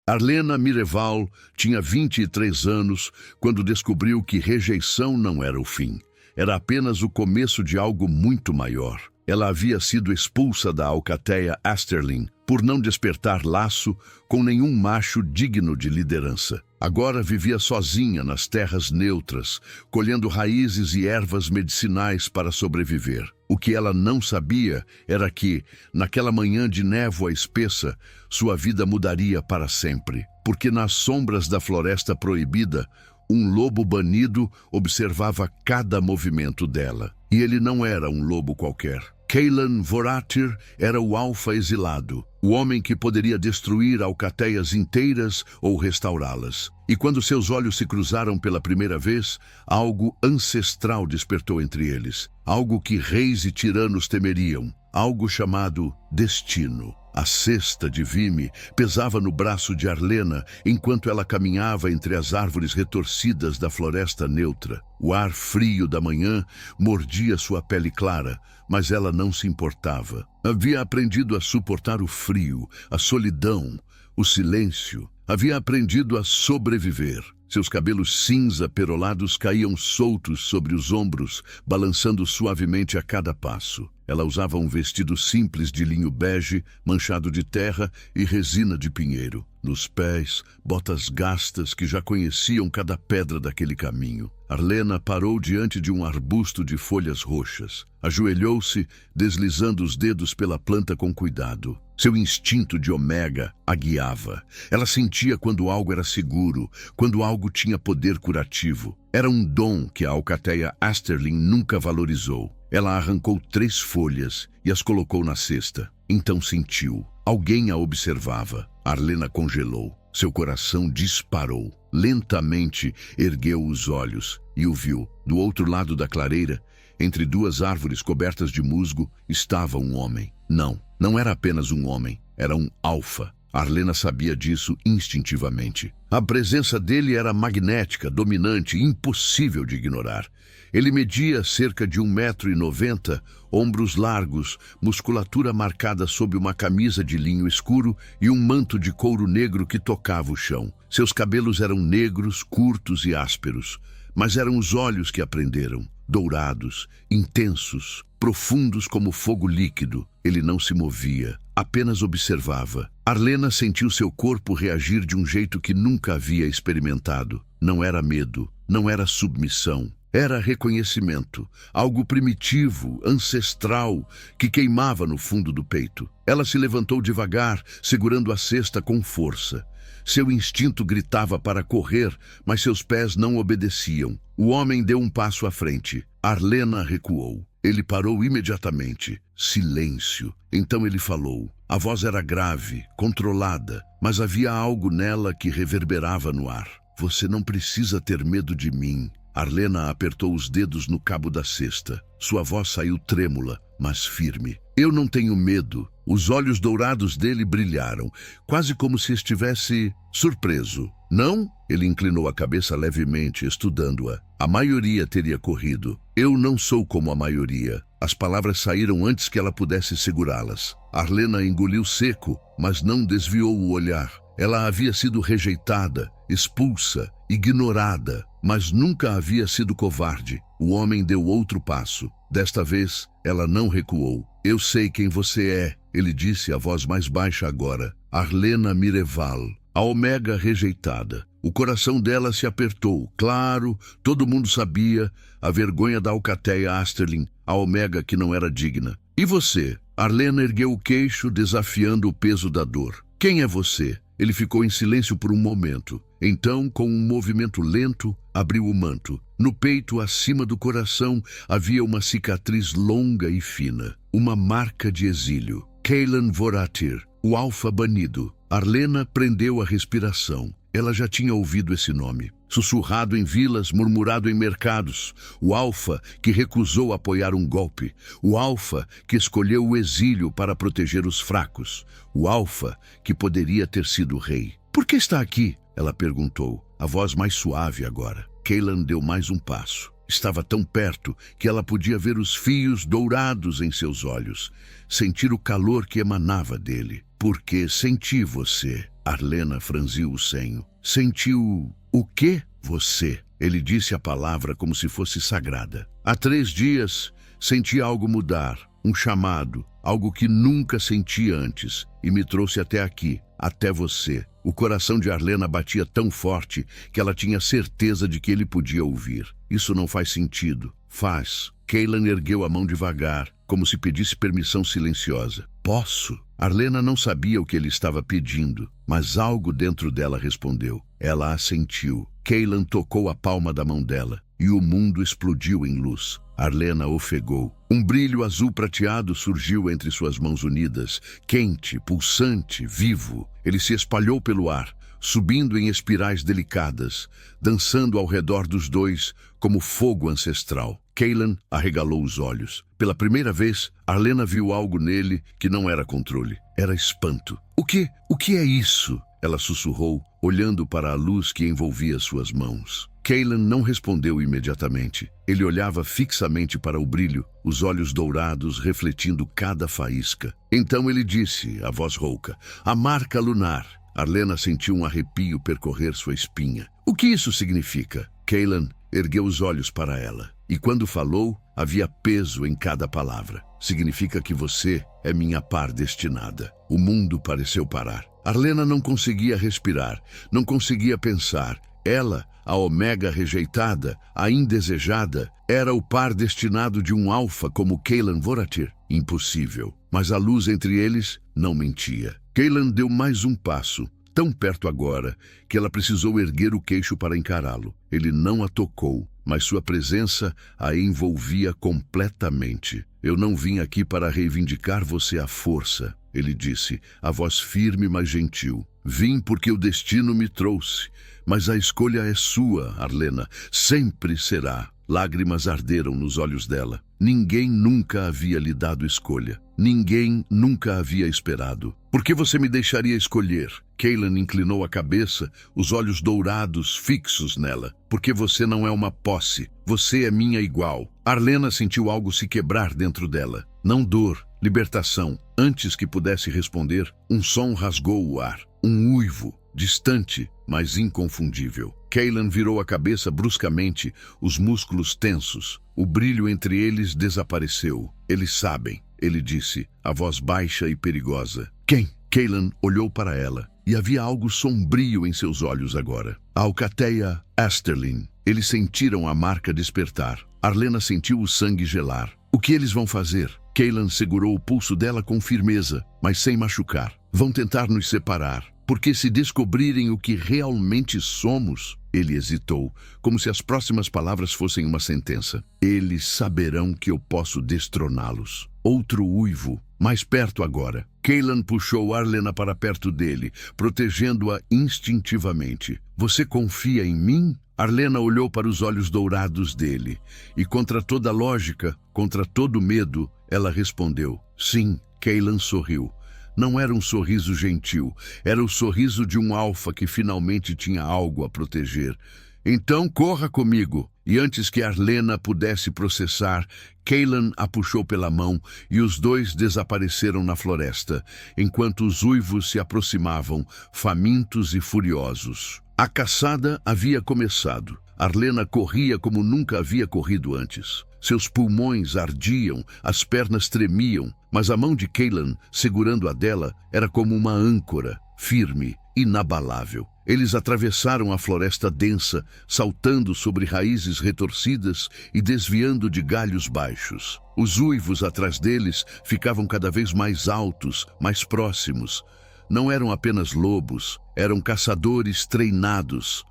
Arlena Mireval tinha 23 anos quando descobriu que rejeição não era o fim. Era apenas o começo de algo muito maior. Ela havia sido expulsa da alcateia Asterlin por não despertar laço com nenhum macho digno de liderança. Agora vivia sozinha nas terras neutras, colhendo raízes e ervas medicinais para sobreviver. O que ela não sabia era que, naquela manhã de névoa espessa, sua vida mudaria para sempre. Porque nas sombras da floresta proibida, um lobo banido observava cada movimento dela. E ele não era um lobo qualquer. Kaylan Voratir era o alfa exilado, o homem que poderia destruir alcateias inteiras ou restaurá-las. E quando seus olhos se cruzaram pela primeira vez, algo ancestral despertou entre eles. Algo que reis e tiranos temeriam. Algo chamado destino. A cesta de vime pesava no braço de Arlena enquanto ela caminhava entre as árvores retorcidas da floresta neutra. O ar frio da manhã mordia sua pele clara, mas ela não se importava. Havia aprendido a suportar o frio, a solidão, o silêncio. Havia aprendido a sobreviver. Seus cabelos cinza perolados caíam soltos sobre os ombros, balançando suavemente a cada passo. Ela usava um vestido simples de linho bege, manchado de terra e resina de pinheiro. Nos pés, botas gastas que já conheciam cada pedra daquele caminho. Arlena parou diante de um arbusto de folhas roxas. Ajoelhou-se, deslizando os dedos pela planta com cuidado. Seu instinto de Omega a guiava. Ela sentia quando algo era seguro, quando algo tinha poder curativo. Era um dom que a alcateia Asterlin nunca valorizou. Ela arrancou 3 folhas e as colocou na cesta. Então sentiu. Alguém a observava. Arlena congelou. Seu coração disparou. Lentamente ergueu os olhos e o viu. Do outro lado da clareira, entre 2 árvores cobertas de musgo, estava um homem. Não era apenas um homem. Era um alfa. Arlena sabia disso instintivamente. A presença dele era magnética, dominante, impossível de ignorar. Ele media cerca de 1,90 m, ombros largos, musculatura marcada sob uma camisa de linho escuro e um manto de couro negro que tocava o chão. Seus cabelos eram negros, curtos e ásperos, mas eram os olhos que a prenderam, dourados, intensos, profundos como fogo líquido. Ele não se movia, apenas observava. Arlena sentiu seu corpo reagir de um jeito que nunca havia experimentado. Não era medo, não era submissão. Era reconhecimento, algo primitivo, ancestral, que queimava no fundo do peito. Ela se levantou devagar, segurando a cesta com força. Seu instinto gritava para correr, mas seus pés não obedeciam. O homem deu um passo à frente. Arlena recuou. Ele parou imediatamente. Silêncio. Então ele falou. A voz era grave, controlada, mas havia algo nela que reverberava no ar. Você não precisa ter medo de mim. Arlena apertou os dedos no cabo da cesta. Sua voz saiu trêmula, mas firme. Eu não tenho medo. Os olhos dourados dele brilharam, quase como se estivesse surpreso. Não? Ele inclinou a cabeça levemente, estudando-a. A maioria teria corrido. Eu não sou como a maioria. As palavras saíram antes que ela pudesse segurá-las. Arlena engoliu seco, mas não desviou o olhar. Ela havia sido rejeitada, expulsa, ignorada, mas nunca havia sido covarde. O homem deu outro passo. Desta vez, ela não recuou. Eu sei quem você é, ele disse, a voz mais baixa agora. Arlena Mireval, a Omega rejeitada. O coração dela se apertou. Claro, todo mundo sabia. A vergonha da alcateia Asterlin, a Omega que não era digna. E você? Arlena ergueu o queixo, desafiando o peso da dor. Quem é você? Ele ficou em silêncio por um momento. Então, com um movimento lento, abriu o manto. No peito, acima do coração, havia uma cicatriz longa e fina. Uma marca de exílio. Kaylan Voratir, o alfa banido. Arlena prendeu a respiração. Ela já tinha ouvido esse nome. Sussurrado em vilas, murmurado em mercados. O alfa que recusou apoiar um golpe. O alfa que escolheu o exílio para proteger os fracos. O alfa que poderia ter sido rei. Por que está aqui? Ela perguntou, a voz mais suave agora. Kaylan deu mais um passo. Estava tão perto que ela podia ver os fios dourados em seus olhos, sentir o calor que emanava dele. Porque senti você. Arlena franziu o senho. Sentiu o quê? Você. Ele disse a palavra como se fosse sagrada. Há 3 dias, senti algo mudar, um chamado, algo que nunca senti antes, e me trouxe até aqui, até você. O coração de Arlena batia tão forte que ela tinha certeza de que ele podia ouvir. Isso não faz sentido. Faz. Cailan ergueu a mão devagar, como se pedisse permissão silenciosa. Posso? Arlena não sabia o que ele estava pedindo, mas algo dentro dela respondeu. Ela assentiu. Cailan tocou a palma da mão dela, e o mundo explodiu em luz. Arlena ofegou. Um brilho azul prateado surgiu entre suas mãos unidas, quente, pulsante, vivo. Ele se espalhou pelo ar, subindo em espirais delicadas, dançando ao redor dos dois como fogo ancestral. Cailan arregalou os olhos. Pela primeira vez, Arlena viu algo nele que não era controle. Era espanto. O que é isso? Ela sussurrou, olhando para a luz que envolvia suas mãos. Cailan não respondeu imediatamente. Ele olhava fixamente para o brilho, os olhos dourados refletindo cada faísca. Então ele disse, a voz rouca, a marca lunar. Arlena sentiu um arrepio percorrer sua espinha. O que isso significa? Cailan ergueu os olhos para ela. E quando falou, havia peso em cada palavra. Significa que você é minha par destinada. O mundo pareceu parar. Arlena não conseguia respirar, não conseguia pensar. Ela, a Omega rejeitada, a indesejada, era o par destinado de um alfa como Cailan Voratir. Impossível. Mas a luz entre eles não mentia. Cailan deu mais um passo, tão perto agora, que ela precisou erguer o queixo para encará-lo. Ele não a tocou, mas sua presença a envolvia completamente. Eu não vim aqui para reivindicar você à força, ele disse, a voz firme mas gentil. Vim porque o destino me trouxe, mas a escolha é sua, Arlena, sempre será. Lágrimas arderam nos olhos dela. Ninguém nunca havia lhe dado escolha. Ninguém nunca havia esperado. Por que você me deixaria escolher? Cailan inclinou a cabeça, os olhos dourados fixos nela. Porque você não é uma posse. Você é minha igual. Arlena sentiu algo se quebrar dentro dela. Não dor, libertação. Antes que pudesse responder, um som rasgou o ar. Um uivo, distante, mas inconfundível. Cailan virou a cabeça bruscamente, os músculos tensos. O brilho entre eles desapareceu. Eles sabem, ele disse, a voz baixa e perigosa. Quem? Cailan olhou para ela, e havia algo sombrio em seus olhos agora. A Alcateia Asterlin. Eles sentiram a marca despertar. Arlena sentiu o sangue gelar. O que eles vão fazer? Cailan segurou o pulso dela com firmeza, mas sem machucar. Vão tentar nos separar. Porque se descobrirem o que realmente somos, ele hesitou, como se as próximas palavras fossem uma sentença. Eles saberão que eu posso destroná-los. Outro uivo, mais perto agora. Cailan puxou Arlena para perto dele, protegendo-a instintivamente. Você confia em mim? Arlena olhou para os olhos dourados dele, e contra toda lógica, contra todo medo, ela respondeu. Sim, Cailan sorriu. Não era um sorriso gentil, era o sorriso de um alfa que finalmente tinha algo a proteger. Então corra comigo. E antes que Arlena pudesse processar, Cailan a puxou pela mão e os dois desapareceram na floresta, enquanto os uivos se aproximavam, famintos e furiosos. A caçada havia começado. Arlena corria como nunca havia corrido antes. Seus pulmões ardiam, as pernas tremiam, mas a mão de Cailan, segurando a dela, era como uma âncora, firme, inabalável. Eles atravessaram a floresta densa, saltando sobre raízes retorcidas e desviando de galhos baixos. Os uivos atrás deles ficavam cada vez mais altos, mais próximos. Não eram apenas lobos, eram caçadores treinados.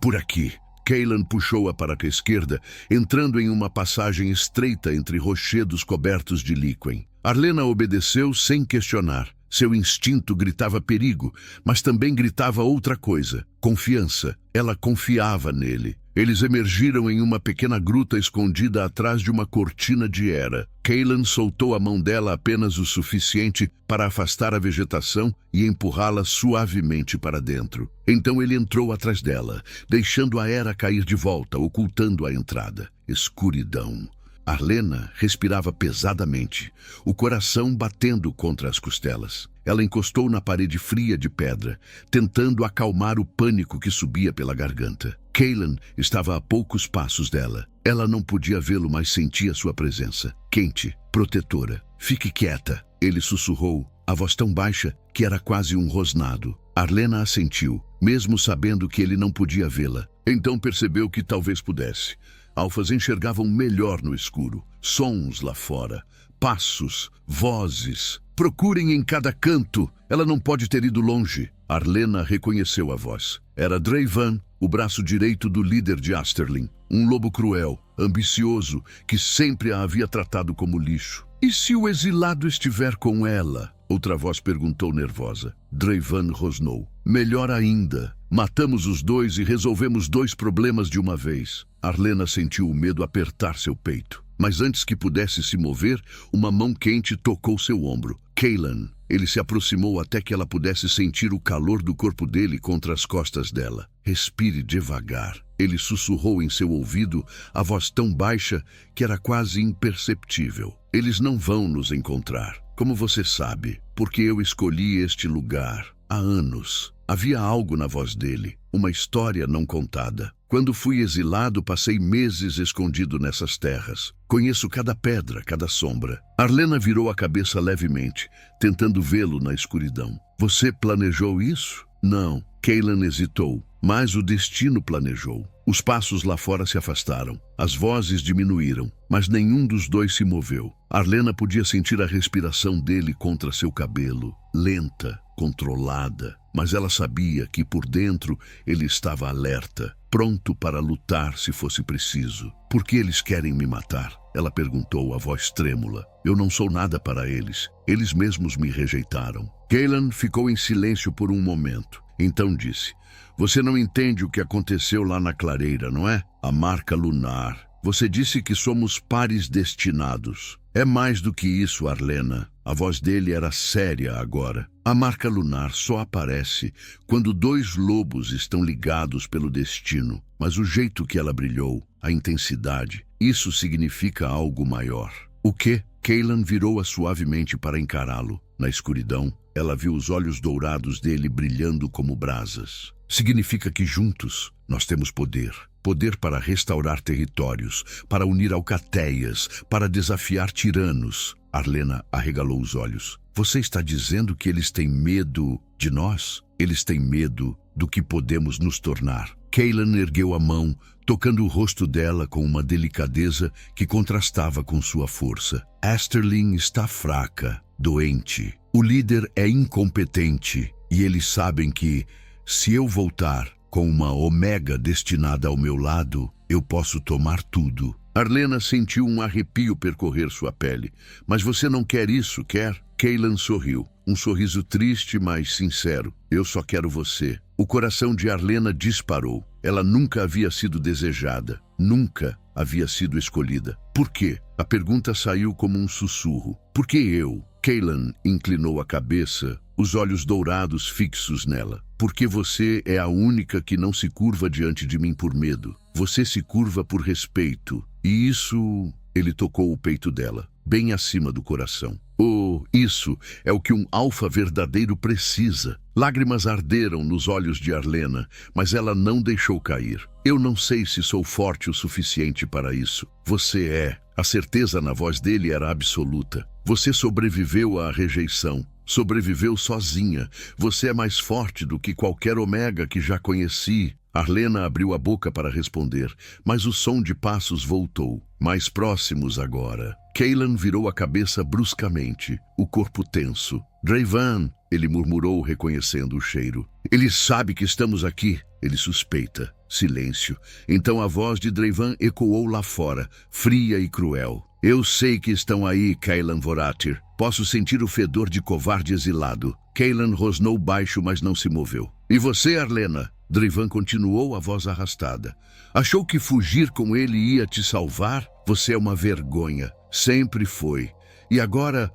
Por aqui. Cailan puxou-a para a esquerda, entrando em uma passagem estreita entre rochedos cobertos de líquen. Arlena obedeceu sem questionar. Seu instinto gritava perigo, mas também gritava outra coisa, confiança. Ela confiava nele. Eles emergiram em uma pequena gruta escondida atrás de uma cortina de era. Cailan soltou a mão dela apenas o suficiente para afastar a vegetação e empurrá-la suavemente para dentro. Então ele entrou atrás dela, deixando a era cair de volta, ocultando a entrada. Escuridão. Arlena respirava pesadamente, o coração batendo contra as costelas. Ela encostou na parede fria de pedra, tentando acalmar o pânico que subia pela garganta. Cailan estava a poucos passos dela. Ela não podia vê-lo, mas sentia sua presença. Quente, protetora. Fique quieta, ele sussurrou, a voz tão baixa que era quase um rosnado. Arlena assentiu, mesmo sabendo que ele não podia vê-la. Então percebeu que talvez pudesse. Alfas enxergavam melhor no escuro. Sons lá fora, passos, vozes. Procurem em cada canto. Ela não pode ter ido longe. Arlena reconheceu a voz. Era Drayvan, o braço direito do líder de Asterlin. Um lobo cruel, ambicioso, que sempre a havia tratado como lixo. E se o exilado estiver com ela? Outra voz perguntou nervosa. Drayvan rosnou. Melhor ainda. Matamos os dois e resolvemos 2 problemas de uma vez. Arlena sentiu o medo apertar seu peito. Mas antes que pudesse se mover, uma mão quente tocou seu ombro. Cailan. Ele se aproximou até que ela pudesse sentir o calor do corpo dele contra as costas dela. Respire devagar. Ele sussurrou em seu ouvido, a voz tão baixa que era quase imperceptível. Eles não vão nos encontrar. Como você sabe, porque eu escolhi este lugar há anos. Havia algo na voz dele, uma história não contada. Quando fui exilado, passei meses escondido nessas terras. Conheço cada pedra, cada sombra. Arlena virou a cabeça levemente, tentando vê-lo na escuridão. Você planejou isso? Não. Cailan hesitou, mas o destino planejou. Os passos lá fora se afastaram. As vozes diminuíram, mas nenhum dos dois se moveu. Arlena podia sentir a respiração dele contra seu cabelo, lenta, controlada, mas ela sabia que por dentro ele estava alerta, pronto para lutar se fosse preciso. Por que eles querem me matar? Ela perguntou, a voz trêmula. Eu não sou nada para eles. Eles mesmos me rejeitaram. Cailan ficou em silêncio por um momento. Então disse, você não entende o que aconteceu lá na clareira, não é? A marca lunar. Você disse que somos pares destinados. É mais do que isso, Arlena. A voz dele era séria agora. A marca lunar só aparece quando 2 lobos estão ligados pelo destino. Mas o jeito que ela brilhou, a intensidade, isso significa algo maior. O quê? Cailan virou-a suavemente para encará-lo. Na escuridão, ela viu os olhos dourados dele brilhando como brasas. Significa que juntos nós temos poder. Poder para restaurar territórios, para unir alcateias, para desafiar tiranos. Arlena arregalou os olhos. Você está dizendo que eles têm medo de nós? Eles têm medo do que podemos nos tornar. Cailan ergueu a mão, tocando o rosto dela com uma delicadeza que contrastava com sua força. Asterlin está fraca, doente. O líder é incompetente e eles sabem que, se eu voltar com uma Omega destinada ao meu lado, eu posso tomar tudo. Arlena sentiu um arrepio percorrer sua pele. Mas você não quer isso, quer? Cailan sorriu. Um sorriso triste, mas sincero. Eu só quero você. O coração de Arlena disparou. Ela nunca havia sido desejada. Nunca havia sido escolhida. Por quê? A pergunta saiu como um sussurro. Por que eu? Cailan inclinou a cabeça, os olhos dourados fixos nela. Porque você é a única que não se curva diante de mim por medo. Você se curva por respeito. E isso... Ele tocou o peito dela, bem acima do coração. Oh, isso é o que um alfa verdadeiro precisa. Lágrimas arderam nos olhos de Arlena, mas ela não deixou cair. Eu não sei se sou forte o suficiente para isso. Você é. A certeza na voz dele era absoluta. Você sobreviveu à rejeição. Sobreviveu sozinha. Você é mais forte do que qualquer Omega que já conheci. Arlena abriu a boca para responder, mas o som de passos voltou. Mais próximos agora. Cailan virou a cabeça bruscamente, o corpo tenso. Drayvan, ele murmurou, reconhecendo o cheiro. Ele sabe que estamos aqui. Ele suspeita. Silêncio. Então a voz de Drayvan ecoou lá fora, fria e cruel. Eu sei que estão aí, Cailan Voratir. Posso sentir o fedor de covarde exilado. Cailan rosnou baixo, mas não se moveu. E você, Arlena? Drayvan continuou, a voz arrastada. Achou que fugir com ele ia te salvar? Você é uma vergonha. Sempre foi. E agora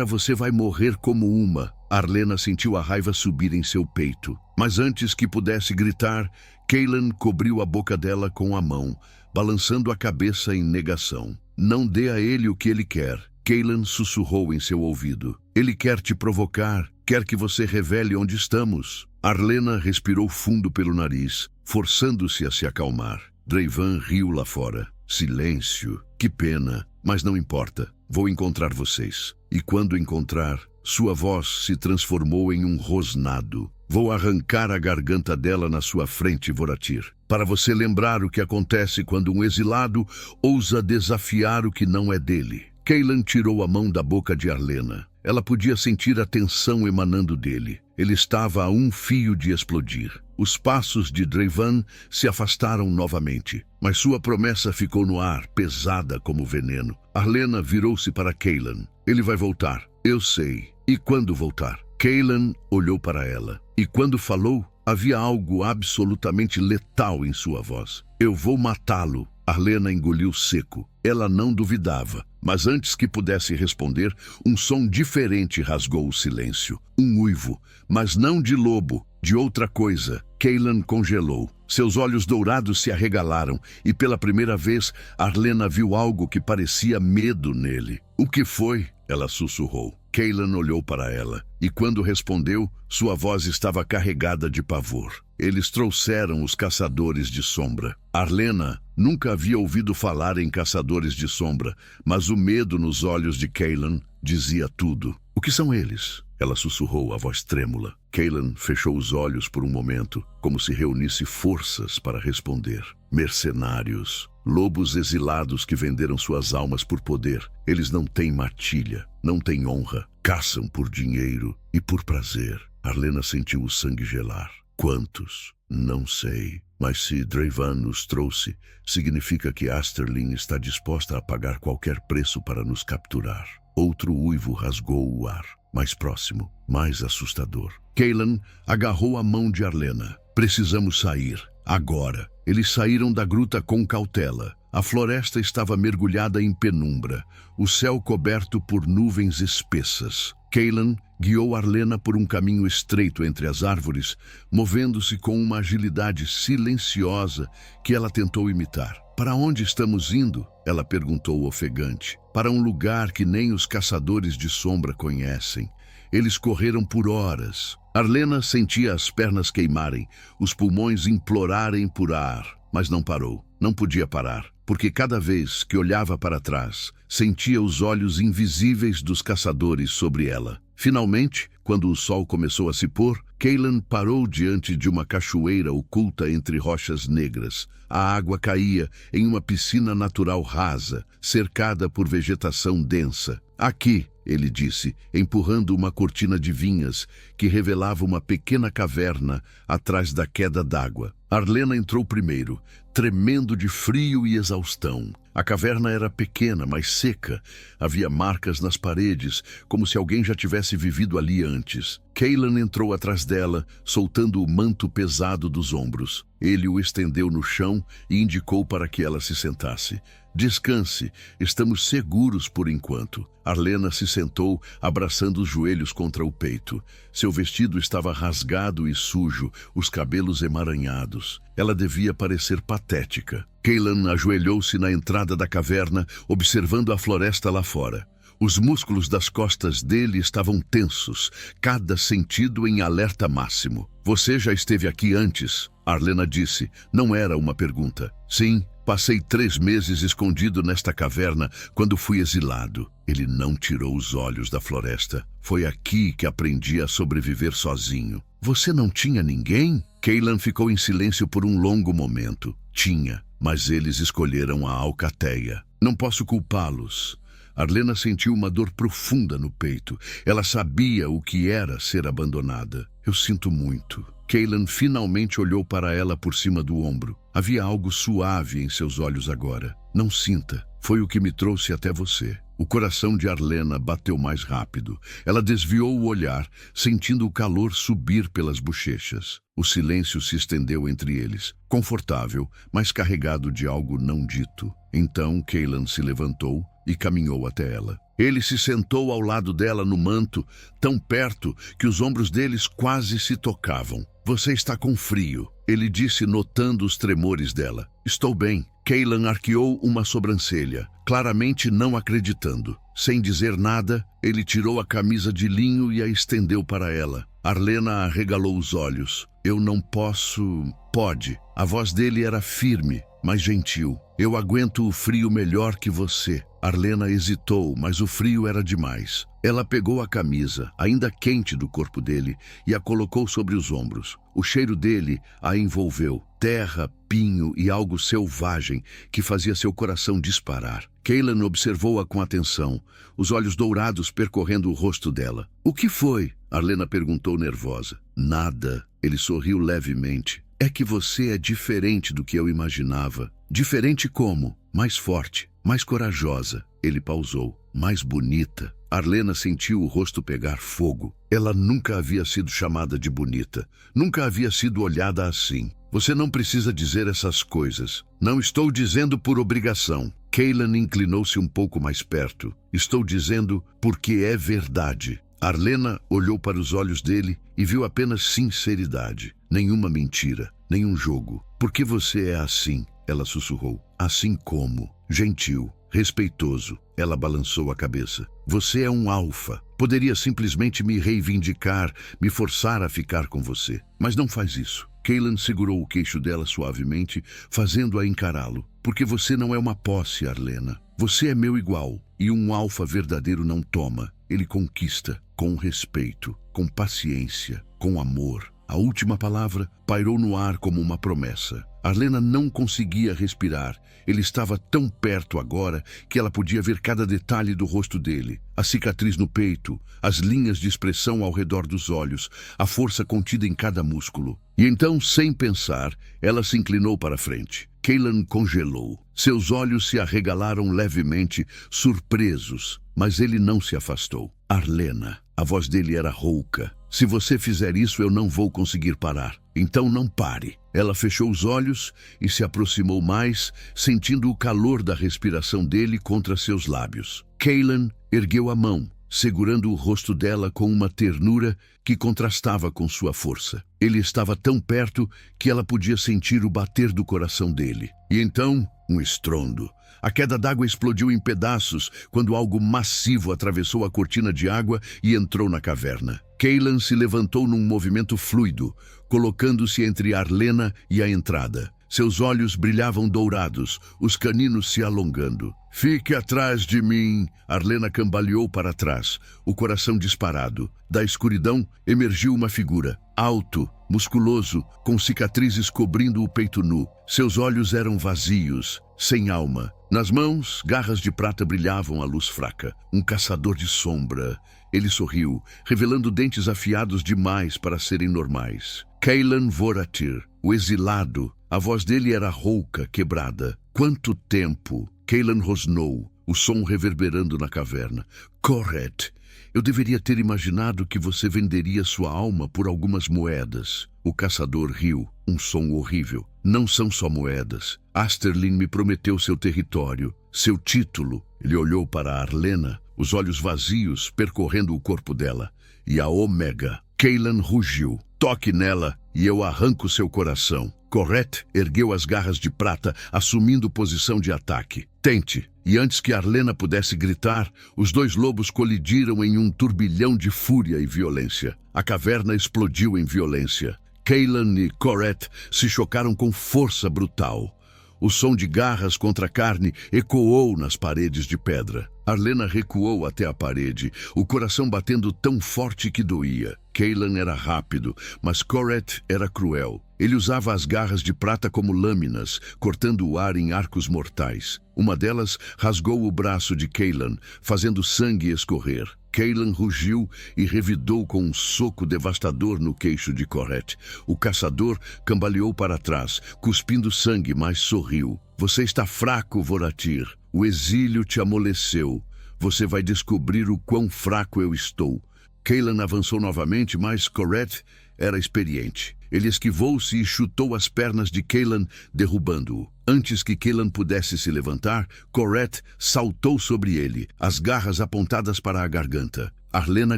você vai morrer como uma. Arlena sentiu a raiva subir em seu peito. Mas antes que pudesse gritar, Cailan cobriu a boca dela com a mão, balançando a cabeça em negação. não dê a ele o que ele quer. Cailan sussurrou em seu ouvido. Ele quer te provocar, quer que você revele onde estamos. Arlena respirou fundo pelo nariz, forçando-se a se acalmar. Drayvan riu lá fora. Silêncio. Que pena, mas não importa. Vou encontrar vocês. E quando encontrar, sua voz se transformou em um rosnado. Vou arrancar a garganta dela na sua frente, Voratir, para você lembrar o que acontece quando um exilado ousa desafiar o que não é dele. Cailan tirou a mão da boca de Arlena. Ela podia sentir a tensão emanando dele. Ele estava a um fio de explodir. Os passos de Drayvan se afastaram novamente, mas sua promessa ficou no ar, pesada como veneno. Arlena virou-se para Cailan. Ele vai voltar. Eu sei. E quando voltar? Cailan olhou para ela. E quando falou, havia algo absolutamente letal em sua voz. Eu vou matá-lo. Arlena engoliu seco. Ela não duvidava. Mas antes que pudesse responder, um som diferente rasgou o silêncio. Um uivo, mas não de lobo, de outra coisa. Cailan congelou. Seus olhos dourados se arregalaram e pela primeira vez Arlena viu algo que parecia medo nele. O que foi? Ela sussurrou. Cailan olhou para ela e quando respondeu, sua voz estava carregada de pavor. Eles trouxeram os caçadores de sombra. Arlena nunca havia ouvido falar em caçadores de sombra, mas o medo nos olhos de Cailan dizia tudo. O que são eles? Ela sussurrou, a voz trêmula. Cailan fechou os olhos por um momento, como se reunisse forças para responder. Mercenários, lobos exilados que venderam suas almas por poder. Eles não têm matilha, não têm honra, caçam por dinheiro e por prazer. Arlena sentiu o sangue gelar. Quantos? Não sei. Mas se Drayvan nos trouxe, significa que Asterlin está disposta a pagar qualquer preço para nos capturar. Outro uivo rasgou o ar. Mais próximo, mais assustador. Cailan agarrou a mão de Arlena. Precisamos sair. Agora. Eles saíram da gruta com cautela. A floresta estava mergulhada em penumbra, o céu coberto por nuvens espessas. Cailan guiou Arlena por um caminho estreito entre as árvores, movendo-se com uma agilidade silenciosa que ela tentou imitar. Para onde estamos indo? Ela perguntou ofegante. Para um lugar que nem os caçadores de sombra conhecem. Eles correram por horas. Arlena sentia as pernas queimarem, os pulmões implorarem por ar, mas não parou. Não podia parar, porque cada vez que olhava para trás, sentia os olhos invisíveis dos caçadores sobre ela. Finalmente, quando o sol começou a se pôr, Cailan parou diante de uma cachoeira oculta entre rochas negras. A água caía em uma piscina natural rasa, cercada por vegetação densa. Aqui, ele disse, empurrando uma cortina de vinhas que revelava uma pequena caverna atrás da queda d'água. Arlena entrou primeiro, tremendo de frio e exaustão. A caverna era pequena, mas seca. Havia marcas nas paredes, como se alguém já tivesse vivido ali antes. Cailan entrou atrás dela, soltando o manto pesado dos ombros. Ele o estendeu no chão e indicou para que ela se sentasse. Descanse, estamos seguros por enquanto. Arlena se sentou, abraçando os joelhos contra o peito. Seu vestido estava rasgado e sujo, os cabelos emaranhados. Ela devia parecer patética. Cailan ajoelhou-se na entrada da caverna, observando a floresta lá fora. Os músculos das costas dele estavam tensos, cada sentido em alerta máximo. Você já esteve aqui antes? Arlena disse. Não era uma pergunta. Sim, passei 3 meses escondido nesta caverna quando fui exilado. Ele não tirou os olhos da floresta. Foi aqui que aprendi a sobreviver sozinho. Você não tinha ninguém? Cailan ficou em silêncio por um longo momento. Tinha, mas eles escolheram a alcateia. Não posso culpá-los. Arlena sentiu uma dor profunda no peito. Ela sabia o que era ser abandonada. Eu sinto muito. Cailan finalmente olhou para ela por cima do ombro. Havia algo suave em seus olhos agora. Não sinta. Foi o que me trouxe até você. O coração de Arlena bateu mais rápido. Ela desviou o olhar, sentindo o calor subir pelas bochechas. O silêncio se estendeu entre eles, confortável, mas carregado de algo não dito. Então Cailan se levantou e caminhou até ela. Ele se sentou ao lado dela no manto, tão perto que os ombros deles quase se tocavam. Você está com frio. ele disse, notando os tremores dela. Estou bem. Cailan arqueou uma sobrancelha, claramente não acreditando. Sem dizer nada, ele tirou a camisa de linho e a estendeu para ela. Arlena arregalou os olhos. Eu não posso... Pode. A voz dele era firme, mas gentil. Eu aguento o frio melhor que você. Arlena hesitou, mas o frio era demais. Ela pegou a camisa, ainda quente do corpo dele, e a colocou sobre os ombros. O cheiro dele a envolveu. Terra, pinho e algo selvagem que fazia seu coração disparar. Cailan observou-a com atenção, os olhos dourados percorrendo o rosto dela. O que foi? Arlena perguntou nervosa. Nada. Ele sorriu levemente. É que você é diferente do que eu imaginava. Diferente como? Mais forte, mais corajosa. Ele pausou. Mais bonita. Arlena sentiu o rosto pegar fogo. Ela nunca havia sido chamada de bonita. Nunca havia sido olhada assim. Você não precisa dizer essas coisas. Não estou dizendo por obrigação. Cailan inclinou-se um pouco mais perto. Estou dizendo porque é verdade. Arlena olhou para os olhos dele e viu apenas sinceridade. Nenhuma mentira, nenhum jogo. Por que você é assim? Ela sussurrou. Assim como? Gentil, respeitoso. Ela balançou a cabeça. Você é um alfa. Poderia simplesmente me reivindicar, me forçar a ficar com você. Mas não faz isso. Cailan segurou o queixo dela suavemente, fazendo-a encará-lo. Porque você não é uma posse, Arlena. Você é meu igual. E um alfa verdadeiro não toma. Ele conquista, com respeito, com paciência, com amor. A última palavra pairou no ar como uma promessa. Arlena não conseguia respirar. Ele estava tão perto agora que ela podia ver cada detalhe do rosto dele. A cicatriz no peito, as linhas de expressão ao redor dos olhos, a força contida em cada músculo. E então, sem pensar, ela se inclinou para frente. Cailan congelou. Seus olhos se arregalaram levemente, surpresos, mas ele não se afastou. Arlena. A voz dele era rouca. Se você fizer isso, eu não vou conseguir parar. Então não pare. Ela fechou os olhos e se aproximou mais, sentindo o calor da respiração dele contra seus lábios. Cailan ergueu a mão, segurando o rosto dela com uma ternura que contrastava com sua força. Ele estava tão perto que ela podia sentir o bater do coração dele. E então, um estrondo. A queda d'água explodiu em pedaços quando algo massivo atravessou a cortina de água e entrou na caverna. Cailan se levantou num movimento fluido, colocando-se entre Arlena e a entrada. Seus olhos brilhavam dourados, os caninos se alongando. Fique atrás de mim! Arlena cambaleou para trás, o coração disparado. Da escuridão emergiu uma figura, alto, musculoso, com cicatrizes cobrindo o peito nu. Seus olhos eram vazios, sem alma. Nas mãos, garras de prata brilhavam à luz fraca. Um caçador de sombra. Ele sorriu, revelando dentes afiados demais para serem normais. Cailan Voratir, o exilado. A voz dele era rouca, quebrada. Quanto tempo! Cailan rosnou, o som reverberando na caverna. Corret, eu deveria ter imaginado que você venderia sua alma por algumas moedas. O caçador riu, um som horrível. Não são só moedas. Asterlin me prometeu seu território, seu título. Ele olhou para Arlena, os olhos vazios percorrendo o corpo dela. E a Omega. Cailan rugiu. Toque nela e eu arranco seu coração. Corret ergueu as garras de prata, assumindo posição de ataque. Tente. E antes que Arlena pudesse gritar, os dois lobos colidiram em um turbilhão de fúria e violência. A caverna explodiu em violência. Cailan e Corret se chocaram com força brutal. O som de garras contra a carne ecoou nas paredes de pedra. Arlena recuou até a parede, o coração batendo tão forte que doía. Cailan era rápido, mas Corret era cruel. Ele usava as garras de prata como lâminas, cortando o ar em arcos mortais. Uma delas rasgou o braço de Cailan, fazendo sangue escorrer. Cailan rugiu e revidou com um soco devastador no queixo de Corret. O caçador cambaleou para trás, cuspindo sangue, mas sorriu. Você está fraco, Voratir. O exílio te amoleceu. Você vai descobrir o quão fraco eu estou. Cailan avançou novamente, mas Corret era experiente. Ele esquivou-se e chutou as pernas de Cailan, derrubando-o. Antes que Cailan pudesse se levantar, Corret saltou sobre ele, as garras apontadas para a garganta. Arlena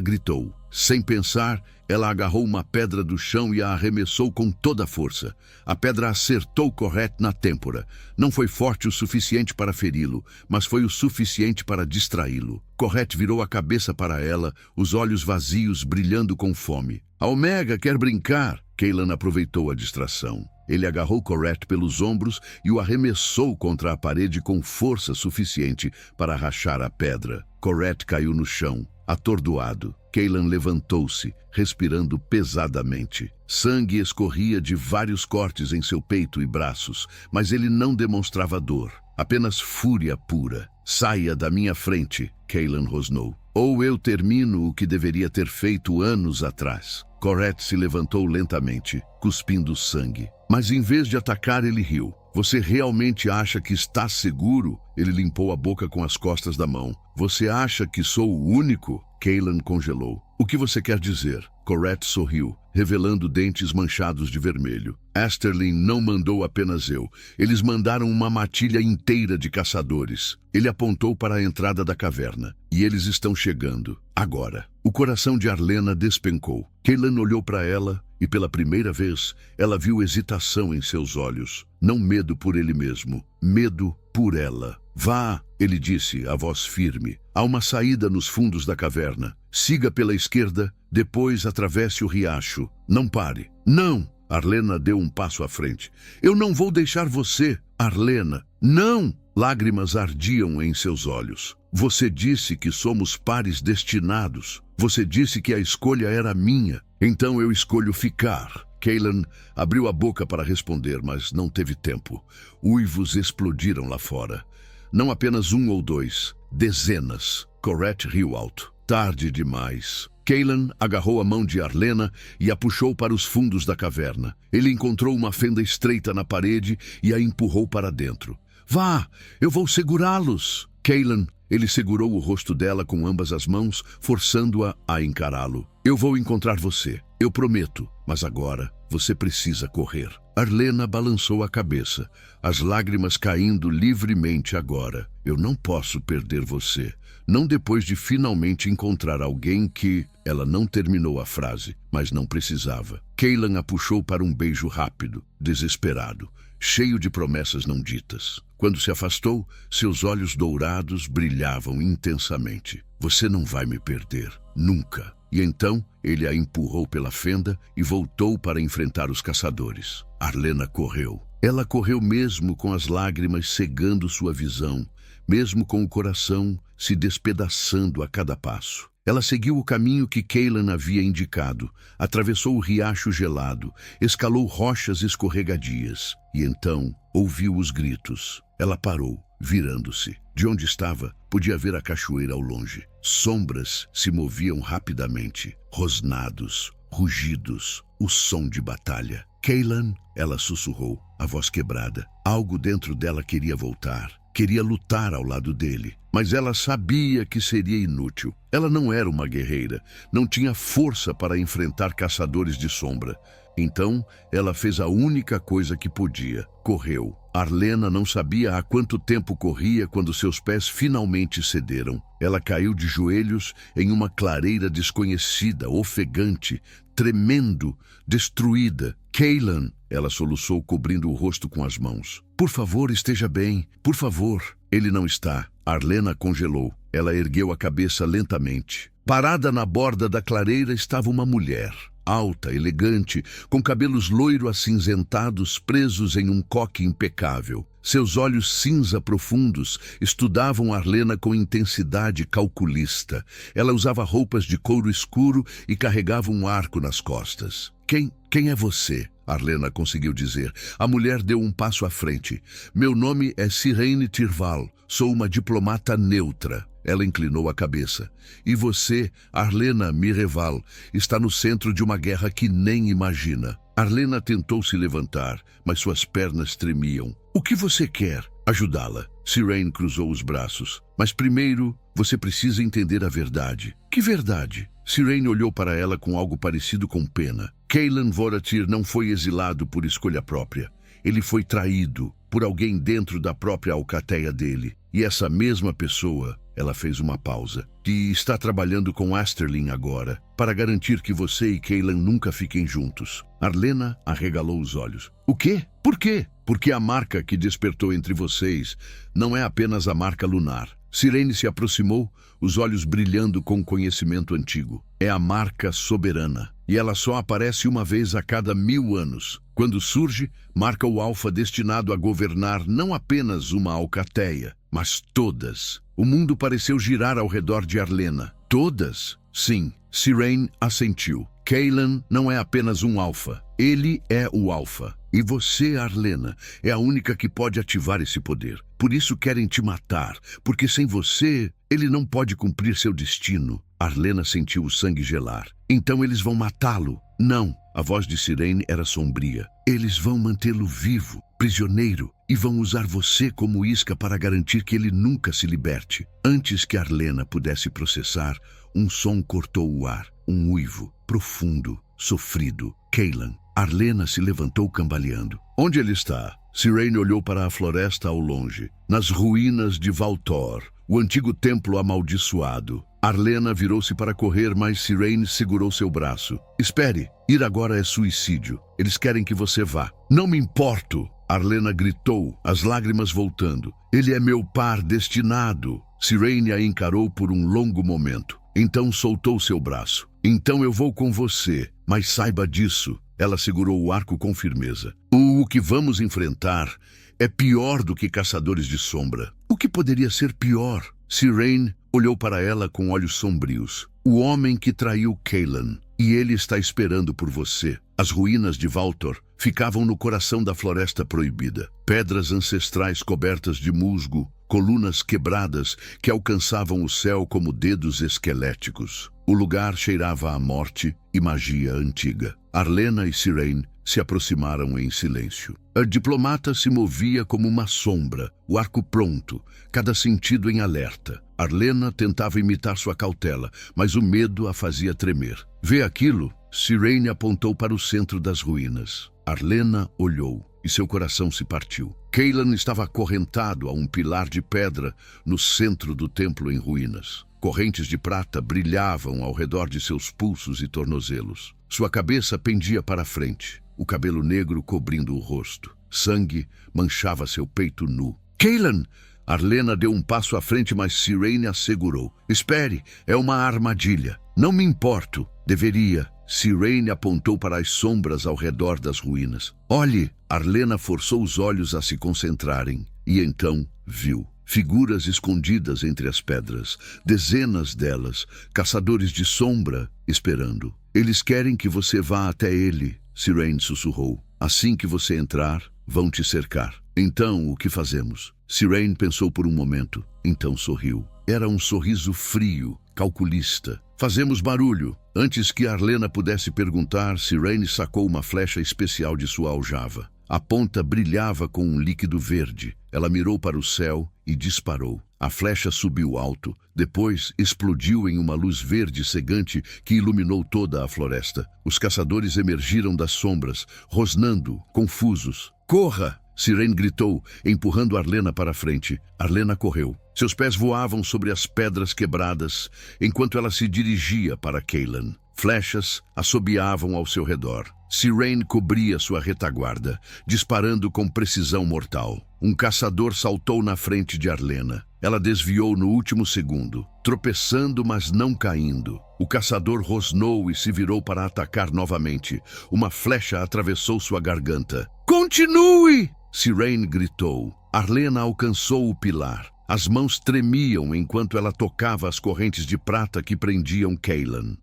gritou. Sem pensar, Ela agarrou uma pedra do chão e a arremessou com toda a força. A pedra acertou Corette na têmpora. Não foi forte o suficiente para feri-lo, mas foi o suficiente para distraí-lo. Corette virou a cabeça para ela, os olhos vazios, brilhando com fome. A Omega quer brincar. Cailan aproveitou a distração. Ele agarrou Corette pelos ombros e o arremessou contra a parede com força suficiente para rachar a pedra. Corette caiu no chão, atordoado. Cailan levantou-se, respirando pesadamente. Sangue escorria de vários cortes em seu peito e braços, mas ele não demonstrava dor, apenas fúria pura. Saia da minha frente, Cailan rosnou. Ou eu termino o que deveria ter feito anos atrás. Corette se levantou lentamente, cuspindo sangue. Mas em vez de atacar, ele riu. Você realmente acha que está seguro? Ele limpou a boca com as costas da mão. Você acha que sou o único? Cailan congelou. O que você quer dizer? Corette sorriu, revelando dentes manchados de vermelho. Asterlin não mandou apenas eu. Eles mandaram uma matilha inteira de caçadores. Ele apontou para a entrada da caverna. E eles estão chegando. Agora. O coração de Arlena despencou. Cailan olhou para ela e, pela primeira vez, ela viu hesitação em seus olhos. Não medo por ele mesmo, medo por ela. Vá, ele disse, a voz firme. Há uma saída nos fundos da caverna. Siga pela esquerda, depois atravesse o riacho. Não pare. Não! Arlena deu um passo à frente. Eu não vou deixar você, Arlena. Não! Lágrimas ardiam em seus olhos. Você disse que somos pares destinados. Você disse que a escolha era minha. Então eu escolho ficar. Cailan abriu a boca para responder, mas não teve tempo. Uivos explodiram lá fora. Não apenas um ou dois, dezenas. Corette riu alto. Tarde demais. Cailan agarrou a mão de Arlena e a puxou para os fundos da caverna. Ele encontrou uma fenda estreita na parede e a empurrou para dentro. Vá, eu vou segurá-los. Cailan, ele segurou o rosto dela com ambas as mãos, forçando-a a encará-lo. Eu vou encontrar você, eu prometo, mas agora você precisa correr. Arlena balançou a cabeça, as lágrimas caindo livremente agora. Eu não posso perder você. Não depois de finalmente encontrar alguém que... Ela não terminou a frase, mas não precisava. Cailan a puxou para um beijo rápido, desesperado, cheio de promessas não ditas. Quando se afastou, seus olhos dourados brilhavam intensamente. Você não vai me perder, nunca. E então, ele a empurrou pela fenda e voltou para enfrentar os caçadores. Arlena correu. Ela correu mesmo com as lágrimas cegando sua visão, mesmo com o coração se despedaçando a cada passo. Ela seguiu o caminho que Cailan havia indicado, atravessou o riacho gelado, escalou rochas escorregadias e então ouviu os gritos. Ela parou, virando-se. De onde estava, podia ver a cachoeira ao longe. Sombras se moviam rapidamente, rosnados, rugidos, o som de batalha. Cailan, ela sussurrou, a voz quebrada. Algo dentro dela queria voltar. Queria lutar ao lado dele, mas ela sabia que seria inútil. Ela não era uma guerreira, não tinha força para enfrentar caçadores de sombra. Então, ela fez a única coisa que podia. Correu. Arlena não sabia há quanto tempo corria quando seus pés finalmente cederam. Ela caiu de joelhos em uma clareira desconhecida, ofegante, tremendo, destruída. Cailan, ela soluçou, cobrindo o rosto com as mãos. Por favor, esteja bem. Por favor. Ele não está. Arlena congelou. Ela ergueu a cabeça lentamente. Parada na borda da clareira estava uma mulher. Alta, elegante, com cabelos loiro-acinzentados presos em um coque impecável. Seus olhos cinza profundos estudavam Arlena com intensidade calculista. Ela usava roupas de couro escuro e carregava um arco nas costas. Quem é você? Arlena conseguiu dizer. A mulher deu um passo à frente. Meu nome é Sirene Tirval. Sou uma diplomata neutra. Ela inclinou a cabeça. E você, Arlena Mireval, está no centro de uma guerra que nem imagina. Arlena tentou se levantar, mas suas pernas tremiam. O que você quer? Ajudá-la. Sirene cruzou os braços. Mas primeiro, você precisa entender a verdade. Que verdade? Sirene olhou para ela com algo parecido com pena. Cailan Voratir não foi exilado por escolha própria. Ele foi traído por alguém dentro da própria alcateia dele. E essa mesma pessoa Ela fez uma pausa. Que está trabalhando com Asterlin agora, para garantir que você e Cailan nunca fiquem juntos. Arlena arregalou os olhos. O quê? Por quê? Porque a marca que despertou entre vocês não é apenas a marca lunar. Sirene se aproximou, os olhos brilhando com conhecimento antigo. É a marca soberana, e ela só aparece uma vez a cada 1000 anos. Quando surge, marca o alfa destinado a governar não apenas uma alcateia, mas todas. O mundo pareceu girar ao redor de Arlena. Todas? Sim, Sirene assentiu. Cailan não é apenas um alfa, ele é o alfa. E você, Arlena, é a única que pode ativar esse poder. Por isso querem te matar, porque sem você, ele não pode cumprir seu destino. Arlena sentiu o sangue gelar. Então eles vão matá-lo? Não. A voz de Sirene era sombria. Eles vão mantê-lo vivo, prisioneiro, e vão usar você como isca para garantir que ele nunca se liberte. Antes que Arlena pudesse processar, um som cortou o ar. Um uivo, profundo, sofrido. Cailan. Arlena se levantou cambaleando. Onde ele está? Sirene olhou para a floresta ao longe. Nas ruínas de Valtor, o antigo templo amaldiçoado. Arlena virou-se para correr, mas Sirene segurou seu braço. Espere, ir agora é suicídio. Eles querem que você vá. Não me importo! Arlena gritou, as lágrimas voltando. Ele é meu par destinado. Sirene a encarou por um longo momento. Então soltou seu braço. Então eu vou com você, mas saiba disso. Ela segurou o arco com firmeza. O que vamos enfrentar é pior do que caçadores de sombra. O que poderia ser pior? Sirene olhou para ela com olhos sombrios. O homem que traiu Cailan. E ele está esperando por você. As ruínas de Valtor ficavam no coração da floresta proibida. Pedras ancestrais cobertas de musgo, colunas quebradas que alcançavam o céu como dedos esqueléticos. O lugar cheirava a morte e magia antiga. Arlena e Sirene se aproximaram em silêncio. A diplomata se movia como uma sombra, o arco pronto, cada sentido em alerta. Arlena tentava imitar sua cautela, mas o medo a fazia tremer. Vê aquilo? Sirene apontou para o centro das ruínas. Arlena olhou e seu coração se partiu. Cailan estava acorrentado a um pilar de pedra no centro do templo em ruínas. Correntes de prata brilhavam ao redor de seus pulsos e tornozelos. Sua cabeça pendia para a frente, o cabelo negro cobrindo o rosto. Sangue manchava seu peito nu. Cailan! Arlena deu um passo à frente, mas Sirene a segurou. Espere, é uma armadilha. Não me importo. Deveria. Sirene apontou para as sombras ao redor das ruínas. Olhe! Arlena forçou os olhos a se concentrarem e então viu. Figuras escondidas entre as pedras, dezenas delas, caçadores de sombra, esperando. Eles querem que você vá até ele, Sirene sussurrou. Assim que você entrar, vão te cercar. Então, o que fazemos? Sirene pensou por um momento, então sorriu. Era um sorriso frio, calculista. Fazemos barulho. Antes que Arlena pudesse perguntar, Sirene sacou uma flecha especial de sua aljava. A ponta brilhava com um líquido verde. Ela mirou para o céu e disparou. A flecha subiu alto, depois explodiu em uma luz verde cegante que iluminou toda a floresta. Os caçadores emergiram das sombras, rosnando, confusos. Corra! Sirene gritou, empurrando Arlena para a frente. Arlena correu. Seus pés voavam sobre as pedras quebradas, enquanto ela se dirigia para Cailan. Flechas assobiavam ao seu redor. Sirene cobria sua retaguarda, disparando com precisão mortal. Um caçador saltou na frente de Arlena. Ela desviou no último segundo, tropeçando, mas não caindo. O caçador rosnou e se virou para atacar novamente. Uma flecha atravessou sua garganta. Continue! Sirene gritou. Arlena alcançou o pilar. As mãos tremiam enquanto ela tocava as correntes de prata que prendiam Cailan.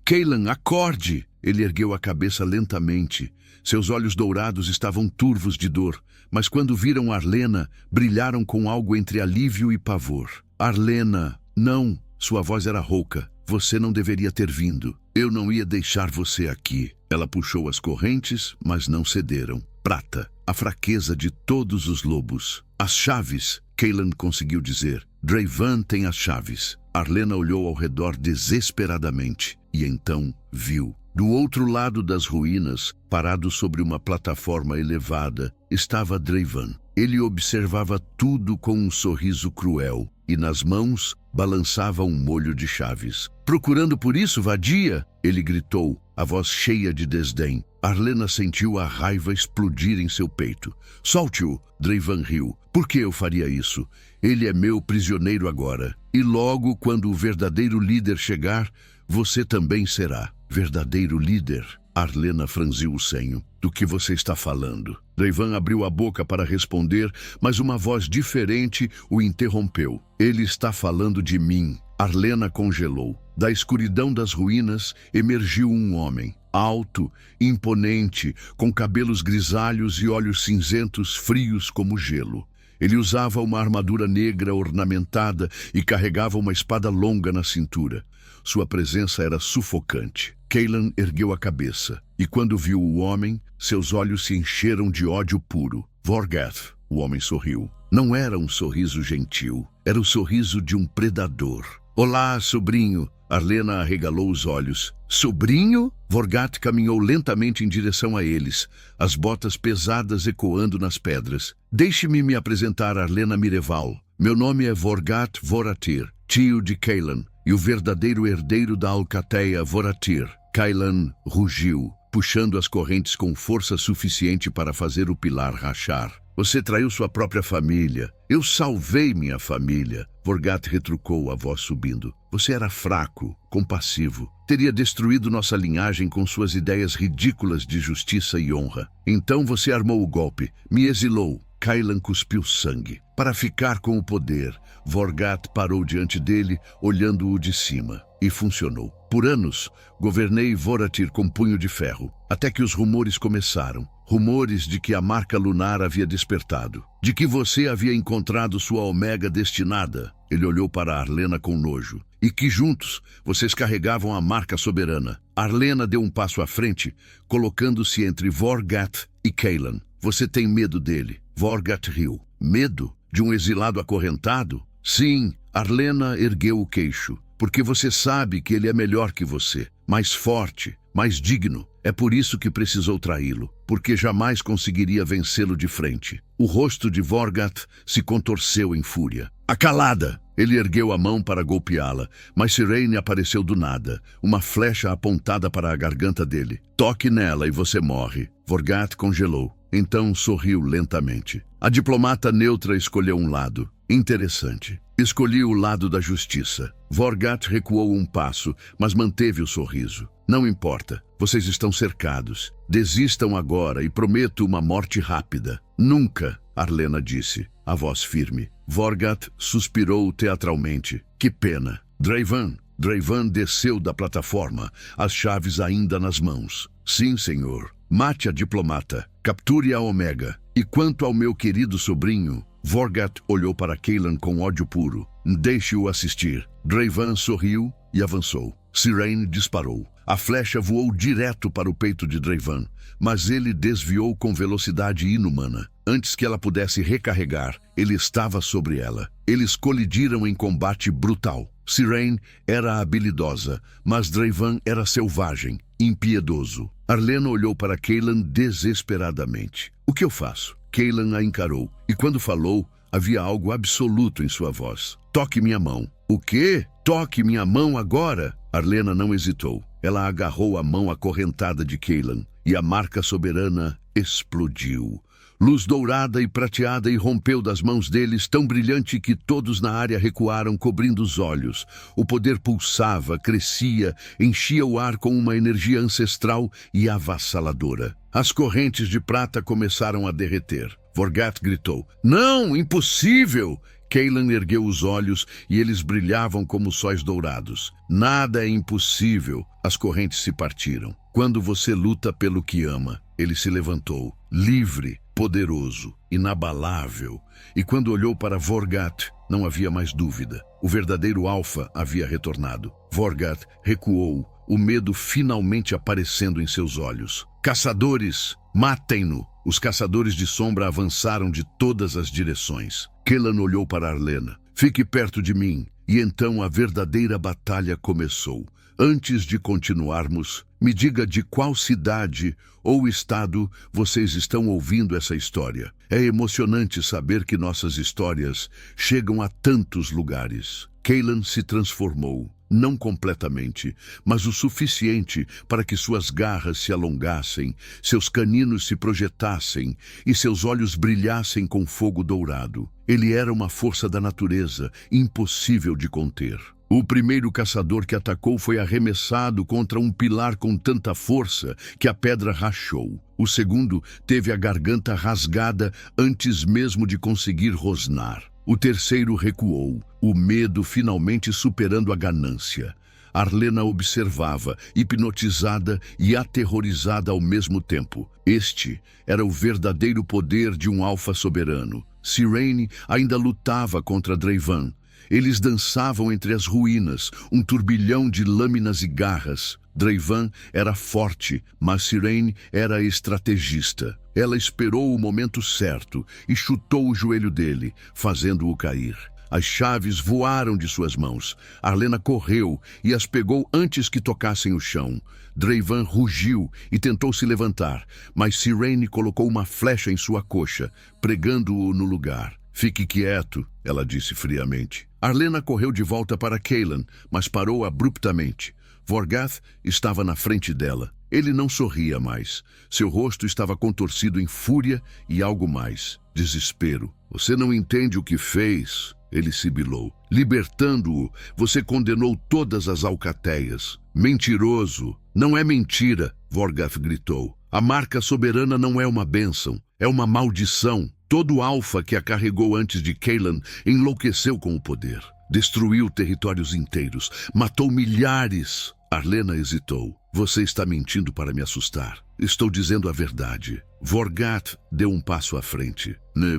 Cailan, acorde! Ele ergueu a cabeça lentamente. Seus olhos dourados estavam turvos de dor, mas quando viram Arlena, brilharam com algo entre alívio e pavor. Arlena, não! Sua voz era rouca. Você não deveria ter vindo. Eu não ia deixar você aqui. Ela puxou as correntes, mas não cederam. Prata, a fraqueza de todos os lobos. As chaves, Cailan conseguiu dizer. Drayvan tem as chaves. Arlena olhou ao redor desesperadamente e então viu. Do outro lado das ruínas, parado sobre uma plataforma elevada, estava Drayvan. Ele observava tudo com um sorriso cruel. e nas mãos balançava um molho de chaves. "Procurando por isso, vadia?" ele gritou, a voz cheia de desdém. Arlena sentiu a raiva explodir em seu peito. "Solte-o!" Draven riu. "Por que eu faria isso? Ele é meu prisioneiro agora. E logo, quando o verdadeiro líder chegar, você também será." "Verdadeiro líder?" Arlena franziu o senho. "Do que você está falando?" Draven abriu a boca para responder, mas uma voz diferente o interrompeu. "Ele está falando de mim." Arlena congelou. Da escuridão das ruínas emergiu um homem, alto, imponente, com cabelos grisalhos e olhos cinzentos frios como gelo. Ele usava uma armadura negra ornamentada e carregava uma espada longa na cintura. Sua presença era sufocante. Cailan ergueu a cabeça, e quando viu o homem, seus olhos se encheram de ódio puro. "Vorgath", o homem sorriu. Não era um sorriso gentil, era o sorriso de um predador. "Olá, sobrinho." Arlena arregalou os olhos. "Sobrinho?" Vorgath caminhou lentamente em direção a eles, as botas pesadas ecoando nas pedras. "Deixe-me me apresentar, Arlena Mireval. Meu nome é Vorgath Voratir, tio de Cailan, e o verdadeiro herdeiro da Alcateia Voratir." Cailan rugiu, puxando as correntes com força suficiente para fazer o pilar rachar. "Você traiu sua própria família." "Eu salvei minha família." Vorgath retrucou, a voz subindo. "Você era fraco, compassivo. Teria destruído nossa linhagem com suas ideias ridículas de justiça e honra. Então você armou o golpe, me exilou." Cailan cuspiu sangue. Para ficar com o poder, Vorgath parou diante dele, olhando-o de cima. E funcionou. "Por anos, governei Voratir com punho de ferro, até que os rumores começaram. Rumores de que a marca lunar havia despertado. De que você havia encontrado sua Omega destinada." Ele olhou para Arlena com nojo. "E que juntos vocês carregavam a marca soberana." Arlena deu um passo à frente, colocando-se entre Vorgath e Cailan. "Você tem medo dele." Vorgath riu. "Medo? De um exilado acorrentado?" "Sim." Arlena ergueu o queixo. "Porque você sabe que ele é melhor que você, mais forte, mais digno. É por isso que precisou traí-lo, porque jamais conseguiria vencê-lo de frente." O rosto de Vorgath se contorceu em fúria. "Acalada!" Ele ergueu a mão para golpeá-la, mas Sirene apareceu do nada, uma flecha apontada para a garganta dele. "Toque nela e você morre." Vorgath congelou. Então sorriu lentamente. A diplomata neutra escolheu um lado. "Interessante. Escolhi o lado da justiça." Vorgath recuou um passo, mas manteve o sorriso. "Não importa. Vocês estão cercados. Desistam agora e prometo uma morte rápida." "Nunca," Arlena disse, a voz firme. Vorgath suspirou teatralmente. "Que pena." Draven desceu da plataforma, as chaves ainda nas mãos. "Sim, senhor. Mate a diplomata. Capture a Omega. E quanto ao meu querido sobrinho..." Vorgath olhou para Cailan com ódio puro. "Deixe-o assistir." Draven sorriu e avançou. Sirene disparou. A flecha voou direto para o peito de Draven, mas ele desviou com velocidade inumana. Antes que ela pudesse recarregar, ele estava sobre ela. Eles colidiram em combate brutal. Sirene era habilidosa, mas Draven era selvagem, impiedoso. Arlena olhou para Cailan desesperadamente. "O que eu faço?" Cailan a encarou, e quando falou, havia algo absoluto em sua voz. "Toque minha mão." "O quê? Toque minha mão agora?" Arlena não hesitou. Ela agarrou a mão acorrentada de Cailan, e a marca soberana explodiu. Luz dourada e prateada irrompeu das mãos deles, tão brilhante que todos na área recuaram, cobrindo os olhos. O poder pulsava, crescia, enchia o ar com uma energia ancestral e avassaladora. As correntes de prata começaram a derreter. Vorgath gritou: "Não, impossível!" Cailan ergueu os olhos e eles brilhavam como sóis dourados. "Nada é impossível." As correntes se partiram. "Quando você luta pelo que ama." Ele se levantou, livre, poderoso, inabalável. E quando olhou para Vorgath, não havia mais dúvida. O verdadeiro Alfa havia retornado. Vorgath recuou, o medo finalmente aparecendo em seus olhos. "Caçadores, matem-no!" Os caçadores de sombra avançaram de todas as direções. Cailan olhou para Arlena. "Fique perto de mim." E então a verdadeira batalha começou. Antes de continuarmos, me diga de qual cidade ou estado vocês estão ouvindo essa história. É emocionante saber que nossas histórias chegam a tantos lugares. Cailan se transformou. Não completamente, mas o suficiente para que suas garras se alongassem, seus caninos se projetassem e seus olhos brilhassem com fogo dourado. Ele era uma força da natureza, impossível de conter. O primeiro caçador que atacou foi arremessado contra um pilar com tanta força que a pedra rachou. O segundo teve a garganta rasgada antes mesmo de conseguir rosnar. O terceiro recuou, o medo finalmente superando a ganância. Arlena observava, hipnotizada e aterrorizada ao mesmo tempo. Este era o verdadeiro poder de um alfa soberano. Cyrene ainda lutava contra Drayvan. Eles dançavam entre as ruínas, um turbilhão de lâminas e garras. Drayvan era forte, mas Cyrene era estrategista. Ela esperou o momento certo e chutou o joelho dele, fazendo-o cair. As chaves voaram de suas mãos. Arlena correu e as pegou antes que tocassem o chão. Drayvan rugiu e tentou se levantar, mas Cyrene colocou uma flecha em sua coxa, pregando-o no lugar. Fique quieto, ela disse friamente. Arlena correu de volta para Cailan, mas parou abruptamente. Vorgath estava na frente dela. Ele não sorria mais. Seu rosto estava contorcido em fúria e algo mais, desespero. Você não entende o que fez, ele sibilou. Libertando-o, você condenou todas as alcateias. Mentiroso! Não é mentira, Vorgath gritou. A marca soberana não é uma bênção, é uma maldição. Todo alfa que a carregou antes de Cailan enlouqueceu com o poder. Destruiu territórios inteiros, matou milhares. Arlena hesitou. Você está mentindo para me assustar. Estou dizendo a verdade. Vorgath deu um passo à frente.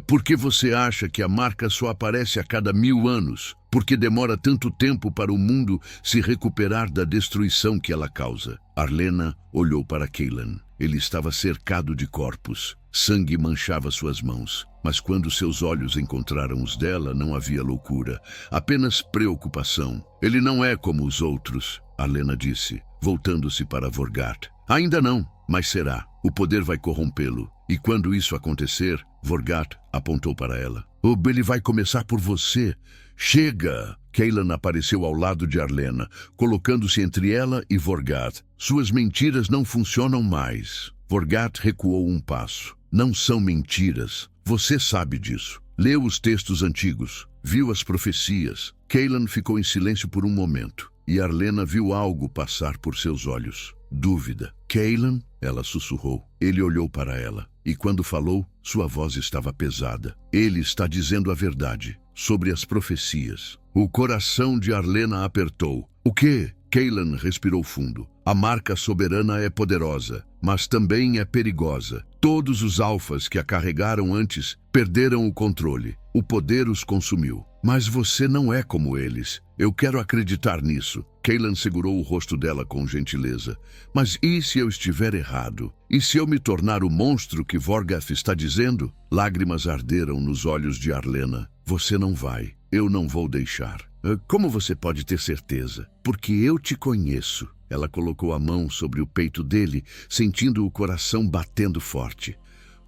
Por que você acha que a marca só aparece a cada 1000 anos? Porque demora tanto tempo para o mundo se recuperar da destruição que ela causa. Arlena olhou para Cailan. Ele estava cercado de corpos. Sangue manchava suas mãos. Mas quando seus olhos encontraram os dela, não havia loucura. Apenas preocupação. Ele não é como os outros, Arlena disse, voltando-se para Vorgath. Ainda não, mas será. O poder vai corrompê-lo. E quando isso acontecer, Vorgath apontou para ela. Ele vai começar por você. Chega! Cailan apareceu ao lado de Arlena, colocando-se entre ela e Vorgath. Suas mentiras não funcionam mais. Vorgath recuou um passo. Não são mentiras. Você sabe disso. Leu os textos antigos. Viu as profecias. Cailan ficou em silêncio por um momento. E Arlena viu algo passar por seus olhos. Dúvida. Cailan? Ela sussurrou. Ele olhou para ela. E quando falou, sua voz estava pesada. Ele está dizendo a verdade. Sobre as profecias. O coração de Arlena apertou. O quê? Cailan respirou fundo. A marca soberana é poderosa, mas também é perigosa. Todos os alfas que a carregaram antes perderam o controle. O poder os consumiu. Mas você não é como eles. Eu quero acreditar nisso. Cailan segurou o rosto dela com gentileza. Mas e se eu estiver errado? E se eu me tornar o monstro que Vorgath está dizendo? Lágrimas arderam nos olhos de Arlena. Você não vai. Eu não vou deixar. Como você pode ter certeza? Porque eu te conheço. Ela colocou a mão sobre o peito dele, sentindo o coração batendo forte.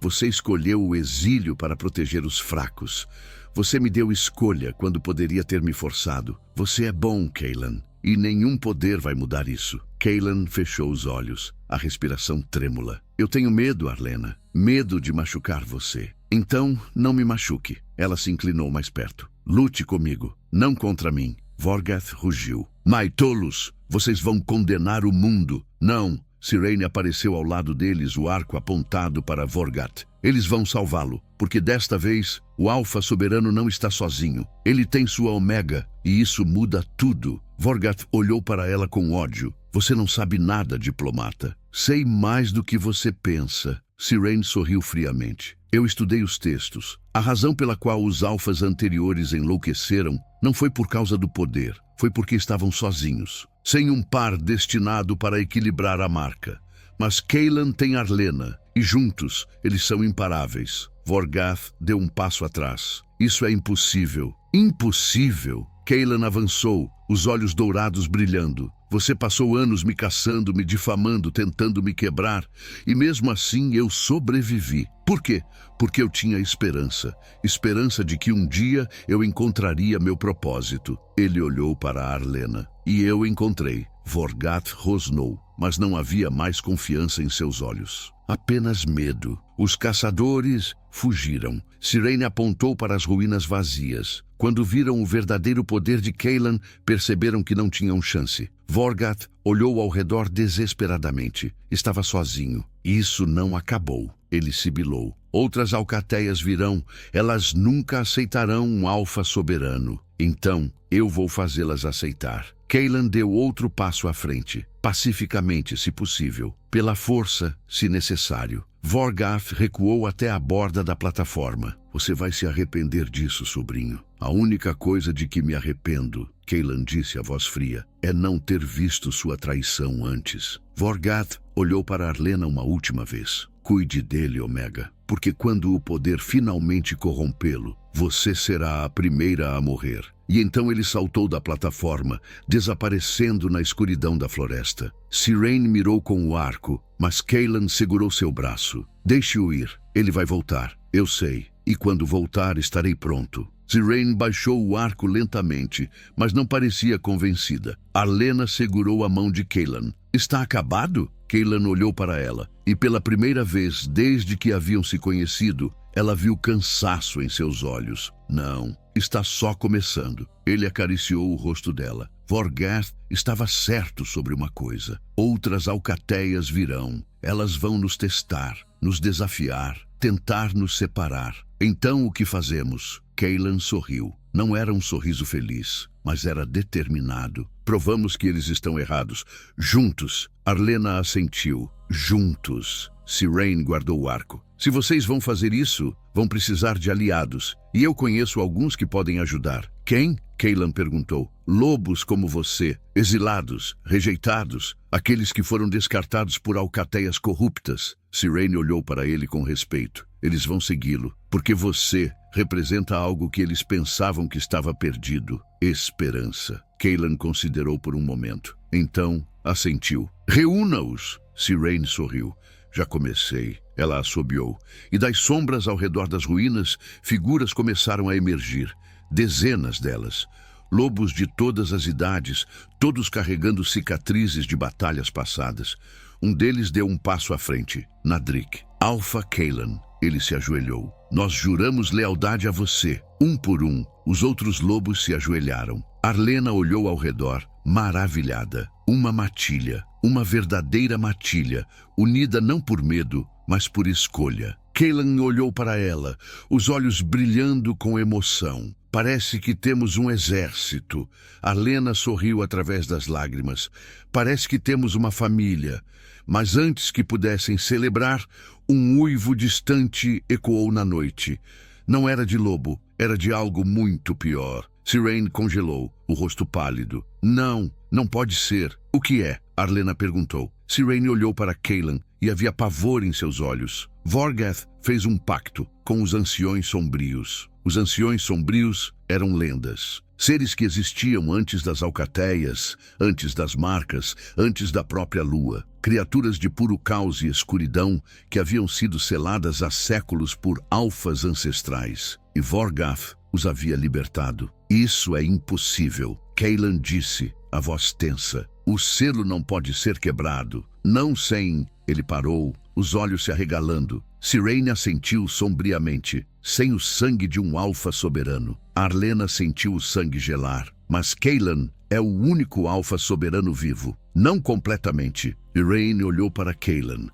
Você escolheu o exílio para proteger os fracos. Você me deu escolha quando poderia ter me forçado. Você é bom, Cailan, e nenhum poder vai mudar isso. Cailan fechou os olhos, a respiração trêmula. Eu tenho medo, Arlena. Medo de machucar você. Então, não me machuque. Ela se inclinou mais perto. Lute comigo, não contra mim. Vorgath rugiu. Tolos, vocês vão condenar o mundo. Não. Cyrene apareceu ao lado deles, o arco apontado para Vorgath. Eles vão salvá-lo, porque desta vez o Alfa Soberano não está sozinho. Ele tem sua Omega, e isso muda tudo. Vorgath olhou para ela com ódio. Você não sabe nada, diplomata. Sei mais do que você pensa. Cyrene sorriu friamente. Eu estudei os textos. A razão pela qual os alfas anteriores enlouqueceram não foi por causa do poder, foi porque estavam sozinhos, sem um par destinado para equilibrar a marca. Mas Cailan tem Arlena, e juntos eles são imparáveis. Vorgath deu um passo atrás. Isso é impossível. Impossível! Cailan avançou, os olhos dourados brilhando. Você passou anos me caçando, me difamando, tentando me quebrar, e mesmo assim eu sobrevivi. Por quê? Porque eu tinha esperança. Esperança de que um dia eu encontraria meu propósito. Ele olhou para Arlena. E eu encontrei. Vorgath rosnou, mas não havia mais confiança em seus olhos. Apenas medo. Os caçadores fugiram. Cyrene apontou para as ruínas vazias. Quando viram o verdadeiro poder de Cailan, perceberam que não tinham chance. Vorgath olhou ao redor desesperadamente. Estava sozinho. Isso não acabou. Ele sibilou. Outras alcateias virão. Elas nunca aceitarão um alfa soberano. Então, eu vou fazê-las aceitar. Cailan deu outro passo à frente. Pacificamente, se possível. Pela força, se necessário. Vorgath recuou até a borda da plataforma. Você vai se arrepender disso, sobrinho. A única coisa de que me arrependo, Cailan disse a voz fria, é não ter visto sua traição antes. Vorgath olhou para Arlena uma última vez. Cuide dele, Omega, porque quando o poder finalmente corrompê-lo, você será a primeira a morrer. E então ele saltou da plataforma, desaparecendo na escuridão da floresta. Cyrene mirou com o arco, mas Cailan segurou seu braço. Deixe-o ir, ele vai voltar. Eu sei, e quando voltar estarei pronto. Cyrene baixou o arco lentamente, mas não parecia convencida. Arlena segurou a mão de Cailan. Está acabado? Cailan olhou para ela, e pela primeira vez desde que haviam se conhecido, ela viu cansaço em seus olhos. Não, está só começando. Ele acariciou o rosto dela. Vorgath estava certo sobre uma coisa. Outras alcateias virão. Elas vão nos testar, nos desafiar, tentar nos separar. Então o que fazemos? Cailan sorriu. Não era um sorriso feliz, mas era determinado. Provamos que eles estão errados. Juntos. Arlena assentiu. Juntos. Cyrene guardou o arco. Se vocês vão fazer isso, vão precisar de aliados. E eu conheço alguns que podem ajudar. Quem? Cailan perguntou. Lobos como você, exilados, rejeitados, aqueles que foram descartados por alcateias corruptas. Cyrene olhou para ele com respeito. Eles vão segui-lo, porque você representa algo que eles pensavam que estava perdido. Esperança. Cailan considerou por um momento. Então, assentiu. Reúna-os. Cyrene sorriu. Já comecei. Ela assobiou. E das sombras ao redor das ruínas, figuras começaram a emergir. Dezenas delas. Lobos de todas as idades, todos carregando cicatrizes de batalhas passadas. Um deles deu um passo à frente. Nadrik. Alpha Cailan. Ele se ajoelhou. Nós juramos lealdade a você. Um por um, os outros lobos se ajoelharam. Arlena olhou ao redor, maravilhada. Uma matilha. Uma verdadeira matilha, unida não por medo, mas por escolha. Cailan olhou para ela, os olhos brilhando com emoção. Parece que temos um exército. Arlena sorriu através das lágrimas. Parece que temos uma família. Mas antes que pudessem celebrar, um uivo distante ecoou na noite. Não era de lobo, era de algo muito pior. Cyrene congelou, o rosto pálido. Não pode ser. O que é? Arlena perguntou. Cyrene olhou para Cailan e havia pavor em seus olhos. Vorgath fez um pacto com os anciões sombrios. Os anciões sombrios eram lendas. Seres que existiam antes das alcateias, antes das marcas, antes da própria lua. Criaturas de puro caos e escuridão que haviam sido seladas há séculos por alfas ancestrais. E Vorgath os havia libertado. Isso é impossível. Cailan disse, a voz tensa. O selo não pode ser quebrado. Não sem... Ele parou, os olhos se arregalando. Cyrene assentiu sombriamente. Sem o sangue de um alfa soberano. Arlena sentiu o sangue gelar. Mas Cailan é o único alfa soberano vivo. Não completamente. Cyrene olhou para Cailan.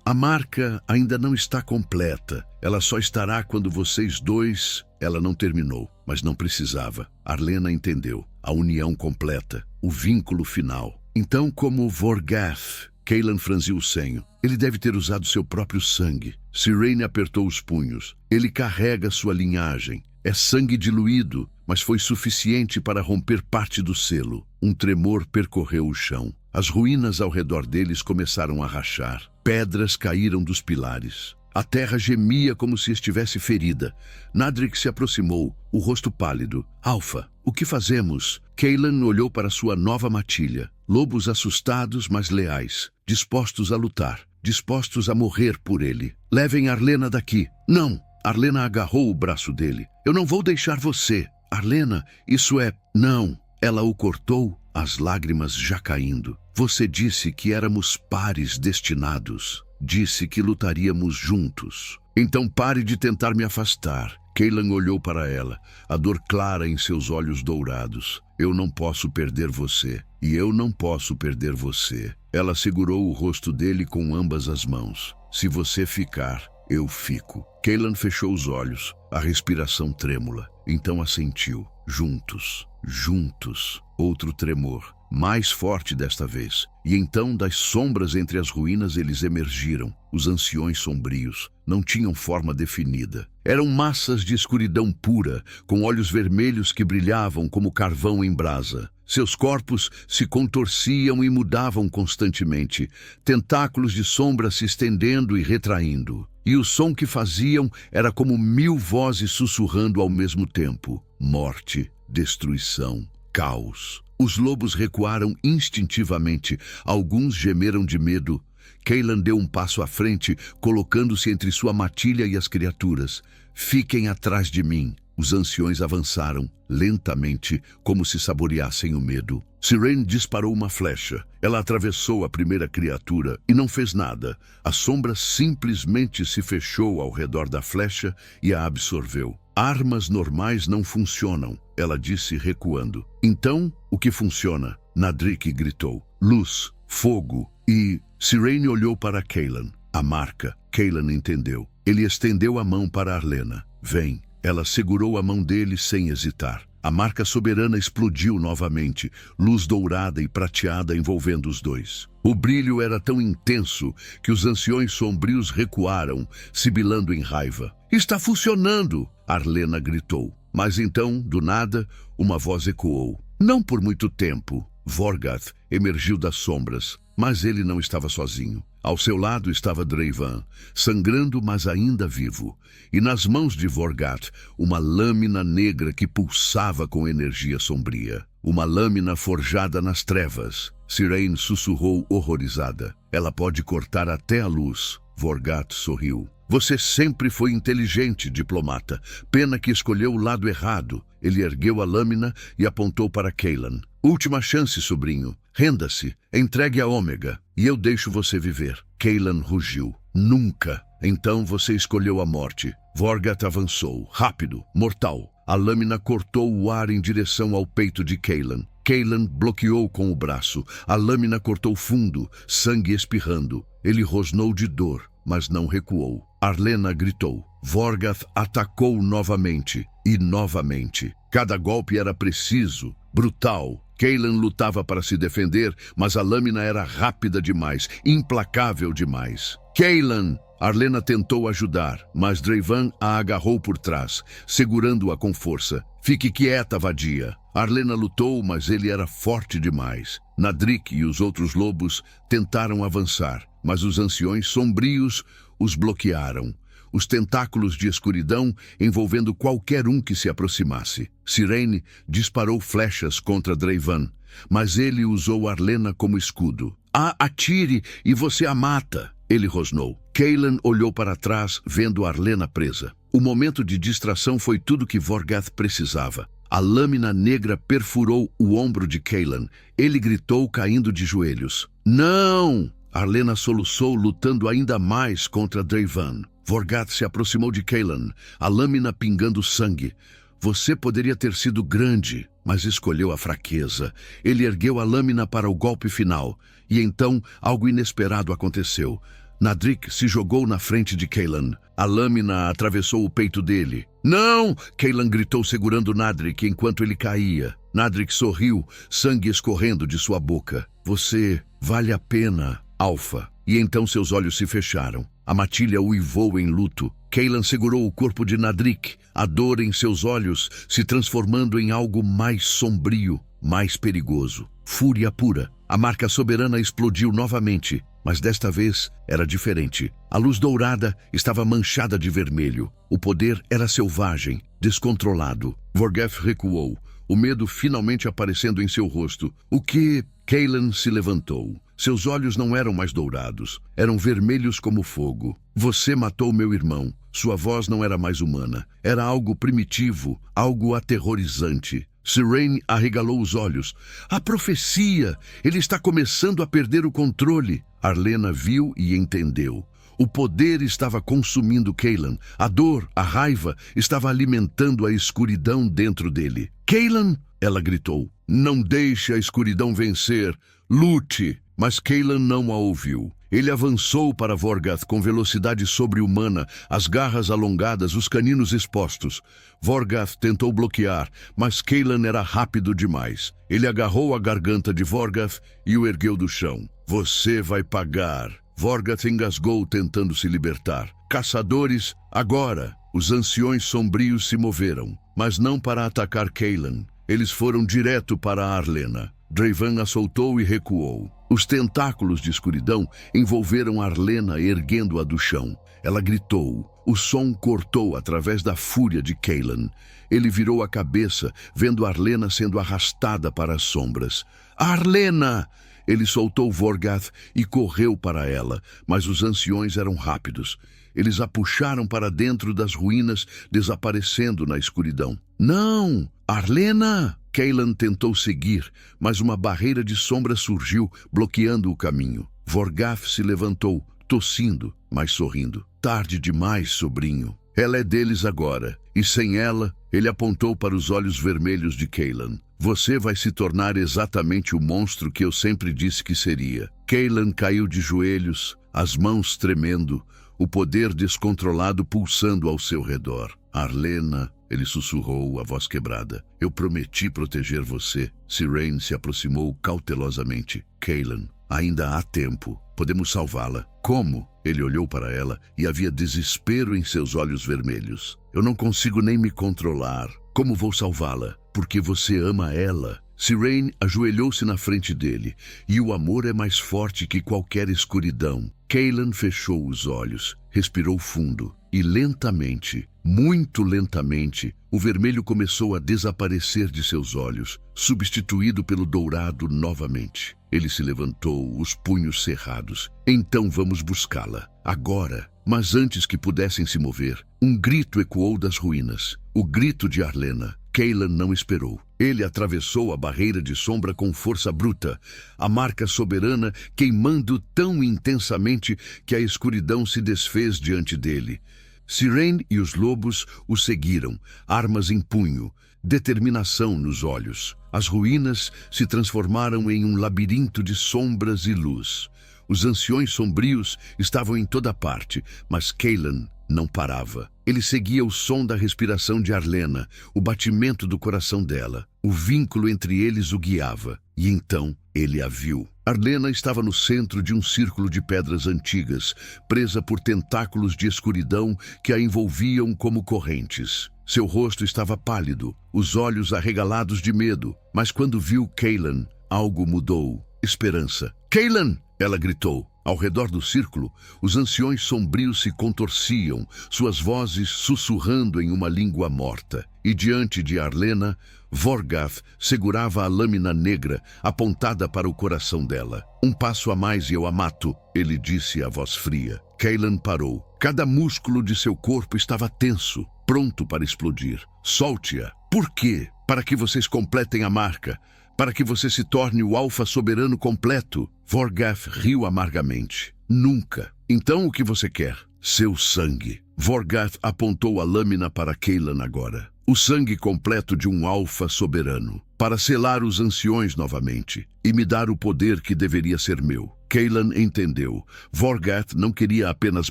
A marca ainda não está completa. Ela só estará quando vocês dois... Ela não terminou, mas não precisava. Arlena entendeu. A união completa. O vínculo final. Então, como Vorgath... Cailan franziu o senho. Ele deve ter usado seu próprio sangue. Cyrene apertou os punhos. Ele carrega sua linhagem. É sangue diluído, mas foi suficiente para romper parte do selo. Um tremor percorreu o chão. As ruínas ao redor deles começaram a rachar. Pedras caíram dos pilares. A terra gemia como se estivesse ferida. Nadrik se aproximou, o rosto pálido. Alfa, o que fazemos? Cailan olhou para sua nova matilha. Lobos assustados, mas leais. Dispostos a lutar. Dispostos a morrer por ele. Levem Arlena daqui. Não! Arlena agarrou o braço dele. Eu não vou deixar você. Arlena, isso é... Não! Ela o cortou, as lágrimas já caindo. Você disse que éramos pares destinados. Disse que lutaríamos juntos. Então pare de tentar me afastar. Cailan olhou para ela, a dor clara em seus olhos dourados. Eu não posso perder você. E eu não posso perder você. Ela segurou o rosto dele com ambas as mãos. Se você ficar, eu fico. Cailan fechou os olhos, a respiração trêmula. Então assentiu. Juntos, juntos. Outro tremor, mais forte desta vez. E então, das sombras entre as ruínas, eles emergiram. Os anciões sombrios não tinham forma definida. Eram massas de escuridão pura, com olhos vermelhos que brilhavam como carvão em brasa. Seus corpos se contorciam e mudavam constantemente, tentáculos de sombra se estendendo e retraindo. E o som que faziam era como 1000 vozes sussurrando ao mesmo tempo. Morte, destruição, caos. Os lobos recuaram instintivamente. Alguns gemeram de medo. Cailan deu um passo à frente, colocando-se entre sua matilha e as criaturas. Fiquem atrás de mim. Os anciões avançaram, lentamente, como se saboreassem o medo. Sirene disparou uma flecha. Ela atravessou a primeira criatura e não fez nada. A sombra simplesmente se fechou ao redor da flecha e a absorveu. Armas normais não funcionam, ela disse recuando. Então, o que funciona? Nadrik gritou. Luz, fogo e... Sirene olhou para Cailan. A marca. Cailan entendeu. Ele estendeu a mão para Arlena. Vem. Ela segurou a mão dele sem hesitar. A marca soberana explodiu novamente, luz dourada e prateada envolvendo os dois. O brilho era tão intenso que os anciões sombrios recuaram, sibilando em raiva. Está funcionando! Arlena gritou. Mas então, do nada, uma voz ecoou. Não por muito tempo. Vorgath emergiu das sombras, mas ele não estava sozinho. Ao seu lado estava Dreivan, sangrando, mas ainda vivo. E nas mãos de Vorgath, uma lâmina negra que pulsava com energia sombria. Uma lâmina forjada nas trevas. Sirene sussurrou horrorizada. Ela pode cortar até a luz. Vorgath sorriu. Você sempre foi inteligente, diplomata. Pena que escolheu o lado errado. Ele ergueu a lâmina e apontou para Cailan. Última chance, sobrinho. Renda-se, entregue a Ômega, e eu deixo você viver. Cailan rugiu. Nunca. Então você escolheu a morte. Vorgath avançou, rápido, mortal. A lâmina cortou o ar em direção ao peito de Cailan. Cailan bloqueou com o braço. A lâmina cortou fundo, sangue espirrando. Ele rosnou de dor, mas não recuou. Arlena gritou. Vorgath atacou novamente e novamente. Cada golpe era preciso, brutal. Cailan lutava para se defender, mas a lâmina era rápida demais, implacável demais. Cailan! Arlena tentou ajudar, mas Dreivan a agarrou por trás, segurando-a com força. Fique quieta, vadia. Arlena lutou, mas ele era forte demais. Nadrik e os outros lobos tentaram avançar, mas os anciões sombrios os bloquearam. Os tentáculos de escuridão envolvendo qualquer um que se aproximasse. Sirene disparou flechas contra Dreivan, mas ele usou Arlena como escudo. Atire e você a mata, ele rosnou. Cailan olhou para trás, vendo Arlena presa. O momento de distração foi tudo que Vorgath precisava. A lâmina negra perfurou o ombro de Cailan. Ele gritou, caindo de joelhos. Não! Arlena soluçou, lutando ainda mais contra Dreivan. Vorgath se aproximou de Cailan, a lâmina pingando sangue. Você poderia ter sido grande, mas escolheu a fraqueza. Ele ergueu a lâmina para o golpe final, e então algo inesperado aconteceu. Nadrik se jogou na frente de Cailan. A lâmina atravessou o peito dele. Não! Cailan gritou segurando Nadrik enquanto ele caía. Nadrik sorriu, sangue escorrendo de sua boca. Você vale a pena, Alfa. E então seus olhos se fecharam. A matilha uivou em luto. Cailan segurou o corpo de Nadrik, a dor em seus olhos se transformando em algo mais sombrio, mais perigoso. Fúria pura. A marca soberana explodiu novamente. Mas desta vez era diferente. A luz dourada estava manchada de vermelho. O poder era selvagem, descontrolado. Vorgath recuou, o medo finalmente aparecendo em seu rosto. O que? Cailan se levantou. Seus olhos não eram mais dourados, eram vermelhos como fogo. Você matou meu irmão. Sua voz não era mais humana. Era algo primitivo, algo aterrorizante. Sirain arregalou os olhos. A profecia! Ele está começando a perder o controle. Arlena viu e entendeu. O poder estava consumindo Cailan. A dor, a raiva, estava alimentando a escuridão dentro dele. Cailan! Ela gritou. Não deixe a escuridão vencer. Lute! Mas Cailan não a ouviu. Ele avançou para Vorgath com velocidade sobre-humana, as garras alongadas, os caninos expostos. Vorgath tentou bloquear, mas Cailan era rápido demais. Ele agarrou a garganta de Vorgath e o ergueu do chão. Você vai pagar. Vorgath engasgou tentando se libertar. Caçadores, agora! Os anciões sombrios se moveram, mas não para atacar Cailan. Eles foram direto para Arlena. Dreivan a soltou e recuou. Os tentáculos de escuridão envolveram Arlena, erguendo-a do chão. Ela gritou. O som cortou através da fúria de Cailan. Ele virou a cabeça, vendo Arlena sendo arrastada para as sombras. Arlena! Ele soltou Vorgath e correu para ela, mas os anciões eram rápidos. Eles a puxaram para dentro das ruínas, desaparecendo na escuridão. Não! Arlena! Cailan tentou seguir, mas uma barreira de sombra surgiu, bloqueando o caminho. Vorgath se levantou, tossindo, mas sorrindo. Tarde demais, sobrinho. Ela é deles agora, e sem ela, ele apontou para os olhos vermelhos de Cailan. Você vai se tornar exatamente o monstro que eu sempre disse que seria. Cailan caiu de joelhos, as mãos tremendo, o poder descontrolado pulsando ao seu redor. Arlena, ele sussurrou, a voz quebrada. Eu prometi proteger você. Sirain se aproximou cautelosamente. Cailan, ainda há tempo. Podemos salvá-la. Como? Ele olhou para ela e havia desespero em seus olhos vermelhos. Eu não consigo nem me controlar. Como vou salvá-la? Porque você ama ela. Sirain ajoelhou-se na frente dele, e o amor é mais forte que qualquer escuridão. Cailan fechou os olhos, respirou fundo, e lentamente, muito lentamente, o vermelho começou a desaparecer de seus olhos, substituído pelo dourado novamente. Ele se levantou, os punhos cerrados. Então vamos buscá-la, agora. Mas antes que pudessem se mover, um grito ecoou das ruínas. O grito de Arlena. Cailan não esperou. Ele atravessou a barreira de sombra com força bruta, a marca soberana queimando tão intensamente que a escuridão se desfez diante dele. Sirain e os lobos o seguiram, armas em punho, determinação nos olhos. As ruínas se transformaram em um labirinto de sombras e luz. Os anciões sombrios estavam em toda parte, mas Cailan não parava. Ele seguia o som da respiração de Arlena, o batimento do coração dela. O vínculo entre eles o guiava. E então ele a viu. Arlena estava no centro de um círculo de pedras antigas, presa por tentáculos de escuridão que a envolviam como correntes. Seu rosto estava pálido, os olhos arregalados de medo. Mas quando viu Cailan, algo mudou. Esperança. Cailan! Ela gritou. Ao redor do círculo, os anciões sombrios se contorciam, suas vozes sussurrando em uma língua morta. E diante de Arlena, Vorgath segurava a lâmina negra, apontada para o coração dela. Um passo a mais e eu a mato, ele disse a voz fria. Cailan parou. Cada músculo de seu corpo estava tenso, pronto para explodir. Solte-a. Por quê? Para que vocês completem a marca. Para que você se torne o alfa soberano completo. Vorgath riu amargamente. Nunca. Então o que você quer? Seu sangue. Vorgath apontou a lâmina para Cailan agora. O sangue completo de um alfa soberano. Para selar os anciões novamente. E me dar o poder que deveria ser meu. Cailan entendeu. Vorgath não queria apenas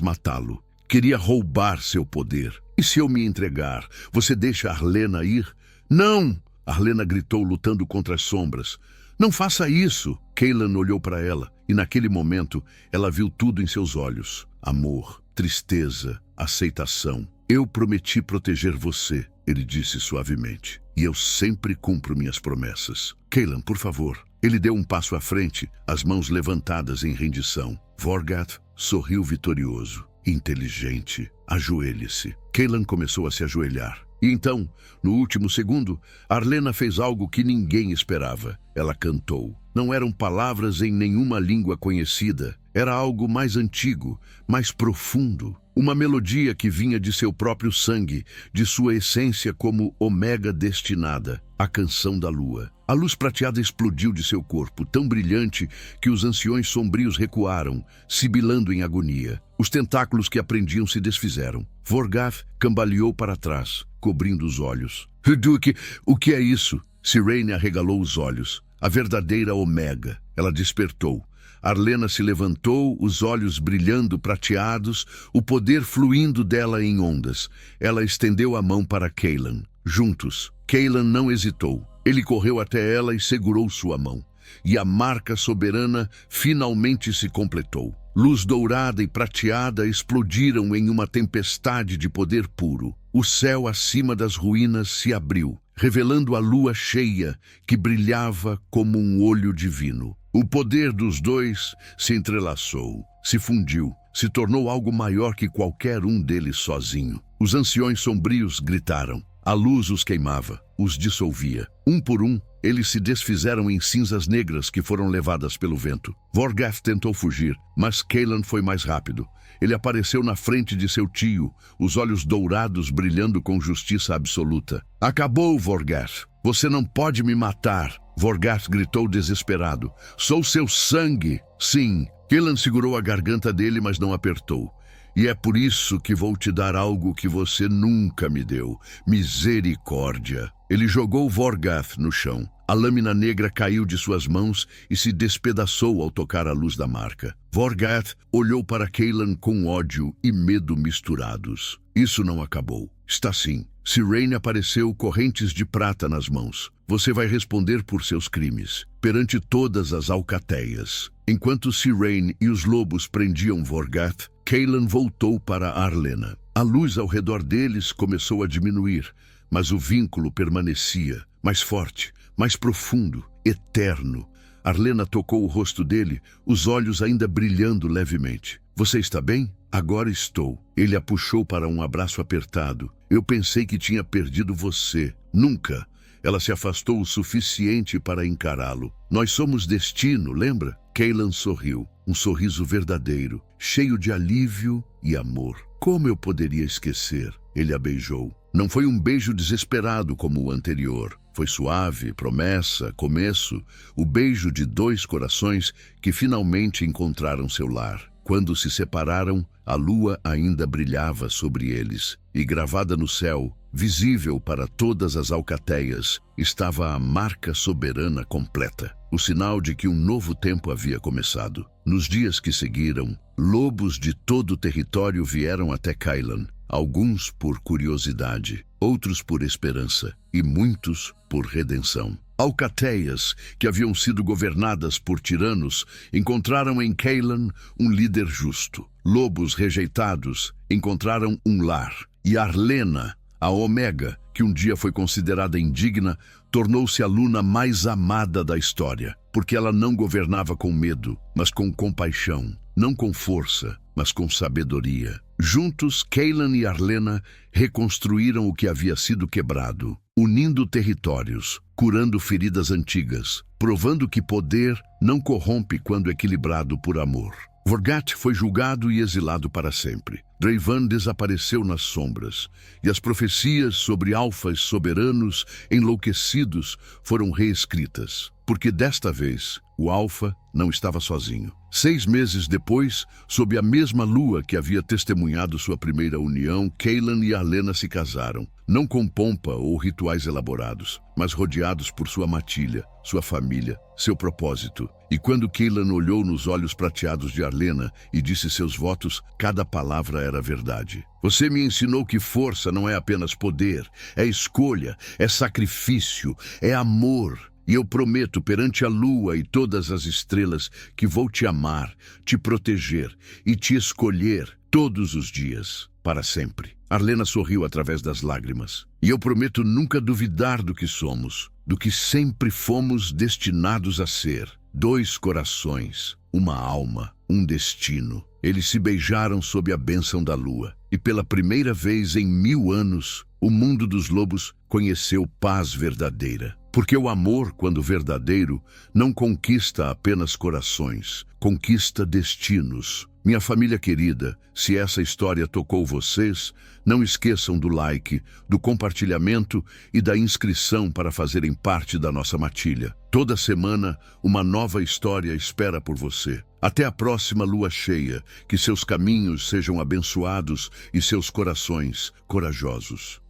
matá-lo. Queria roubar seu poder. E se eu me entregar, você deixa Arlena ir? Não! Arlena gritou, lutando contra as sombras. Não faça isso! Cailan olhou para ela, e naquele momento ela viu tudo em seus olhos. Amor, tristeza, aceitação. Eu prometi proteger você, ele disse suavemente. E eu sempre cumpro minhas promessas. Cailan, por favor. Ele deu um passo à frente, as mãos levantadas em rendição. Vorgath sorriu vitorioso. Inteligente. Ajoelhe-se. Cailan começou a se ajoelhar. E então, no último segundo, Arlena fez algo que ninguém esperava. Ela cantou. Não eram palavras em nenhuma língua conhecida. Era algo mais antigo, mais profundo. Uma melodia que vinha de seu próprio sangue, de sua essência como Omega destinada, a canção da lua. A luz prateada explodiu de seu corpo, tão brilhante que os anciões sombrios recuaram, sibilando em agonia. Os tentáculos que a prendiam se desfizeram. Vorgath cambaleou para trás, cobrindo os olhos. Duque, o que é isso? Cyrene arregalou os olhos. A verdadeira Omega. Ela despertou. Arlena se levantou, os olhos brilhando prateados, o poder fluindo dela em ondas. Ela estendeu a mão para Cailan. Juntos, Cailan não hesitou. Ele correu até ela e segurou sua mão. E a marca soberana finalmente se completou. Luz dourada e prateada explodiram em uma tempestade de poder puro. O céu acima das ruínas se abriu, revelando a lua cheia que brilhava como um olho divino. O poder dos dois se entrelaçou, se fundiu, se tornou algo maior que qualquer um deles sozinho. Os anciões sombrios gritaram. A luz os queimava, os dissolvia. Um por um, eles se desfizeram em cinzas negras que foram levadas pelo vento. Vorgath tentou fugir, mas Cailan foi mais rápido. Ele apareceu na frente de seu tio, os olhos dourados brilhando com justiça absoluta. Acabou, Vorgath. Você não pode me matar. Vorgath gritou desesperado. Sou seu sangue. Sim. Cailan segurou a garganta dele, mas não apertou. E é por isso que vou te dar algo que você nunca me deu. Misericórdia. Ele jogou Vorgath no chão. A lâmina negra caiu de suas mãos e se despedaçou ao tocar a luz da marca. Vorgath olhou para Cailan com ódio e medo misturados. Isso não acabou. Está sim. Cyrene apareceu, correntes de prata nas mãos. Você vai responder por seus crimes, perante todas as alcateias. Enquanto Cyrene e os lobos prendiam Vorgath, Cailan voltou para Arlena. A luz ao redor deles começou a diminuir, mas o vínculo permanecia, mais forte, mais profundo, eterno. Arlena tocou o rosto dele, os olhos ainda brilhando levemente. Você está bem? Agora estou. Ele a puxou para um abraço apertado. Eu pensei que tinha perdido você. Nunca. Ela se afastou o suficiente para encará-lo. Nós somos destino, lembra? Cailan sorriu. Um sorriso verdadeiro, cheio de alívio e amor. Como eu poderia esquecer? Ele a beijou. Não foi um beijo desesperado como o anterior. Foi suave, promessa, começo, o beijo de dois corações que finalmente encontraram seu lar. Quando se separaram, a lua ainda brilhava sobre eles, e gravada no céu, visível para todas as alcateias, estava a marca soberana completa, o sinal de que um novo tempo havia começado. Nos dias que seguiram, lobos de todo o território vieram até Cailan, alguns por curiosidade, outros por esperança e muitos por redenção. Alcateias, que haviam sido governadas por tiranos, encontraram em Cailan um líder justo. Lobos rejeitados encontraram um lar. E Arlena, a Omega, que um dia foi considerada indigna, tornou-se a Luna mais amada da história, porque ela não governava com medo, mas com compaixão, não com força, mas com sabedoria. Juntos, Cailan e Arlena reconstruíram o que havia sido quebrado, unindo territórios, curando feridas antigas, provando que poder não corrompe quando equilibrado por amor. Vorgath foi julgado e exilado para sempre. Dreivan desapareceu nas sombras, e as profecias sobre alfas soberanos enlouquecidos foram reescritas, porque desta vez o alfa não estava sozinho. 6 meses depois, sob a mesma lua que havia testemunhado sua primeira união, Cailan e Arlena se casaram, não com pompa ou rituais elaborados, mas rodeados por sua matilha, sua família, seu propósito. E quando Cailan olhou nos olhos prateados de Arlena e disse seus votos, cada palavra era verdade. Você me ensinou que força não é apenas poder, é escolha, é sacrifício, é amor. E eu prometo perante a lua e todas as estrelas que vou te amar, te proteger e te escolher todos os dias, para sempre. Arlena sorriu através das lágrimas. E eu prometo nunca duvidar do que somos. do que sempre fomos destinados a ser. Dois corações, uma alma, um destino. Eles se beijaram sob a bênção da lua, e pela primeira vez em 1000 anos, o mundo dos lobos conheceu paz verdadeira. Porque o amor, quando verdadeiro, não conquista apenas corações, conquista destinos. Minha família querida, se essa história tocou vocês, não esqueçam do like, do compartilhamento e da inscrição para fazerem parte da nossa matilha. Toda semana, uma nova história espera por você. Até a próxima lua cheia, que seus caminhos sejam abençoados e seus corações corajosos.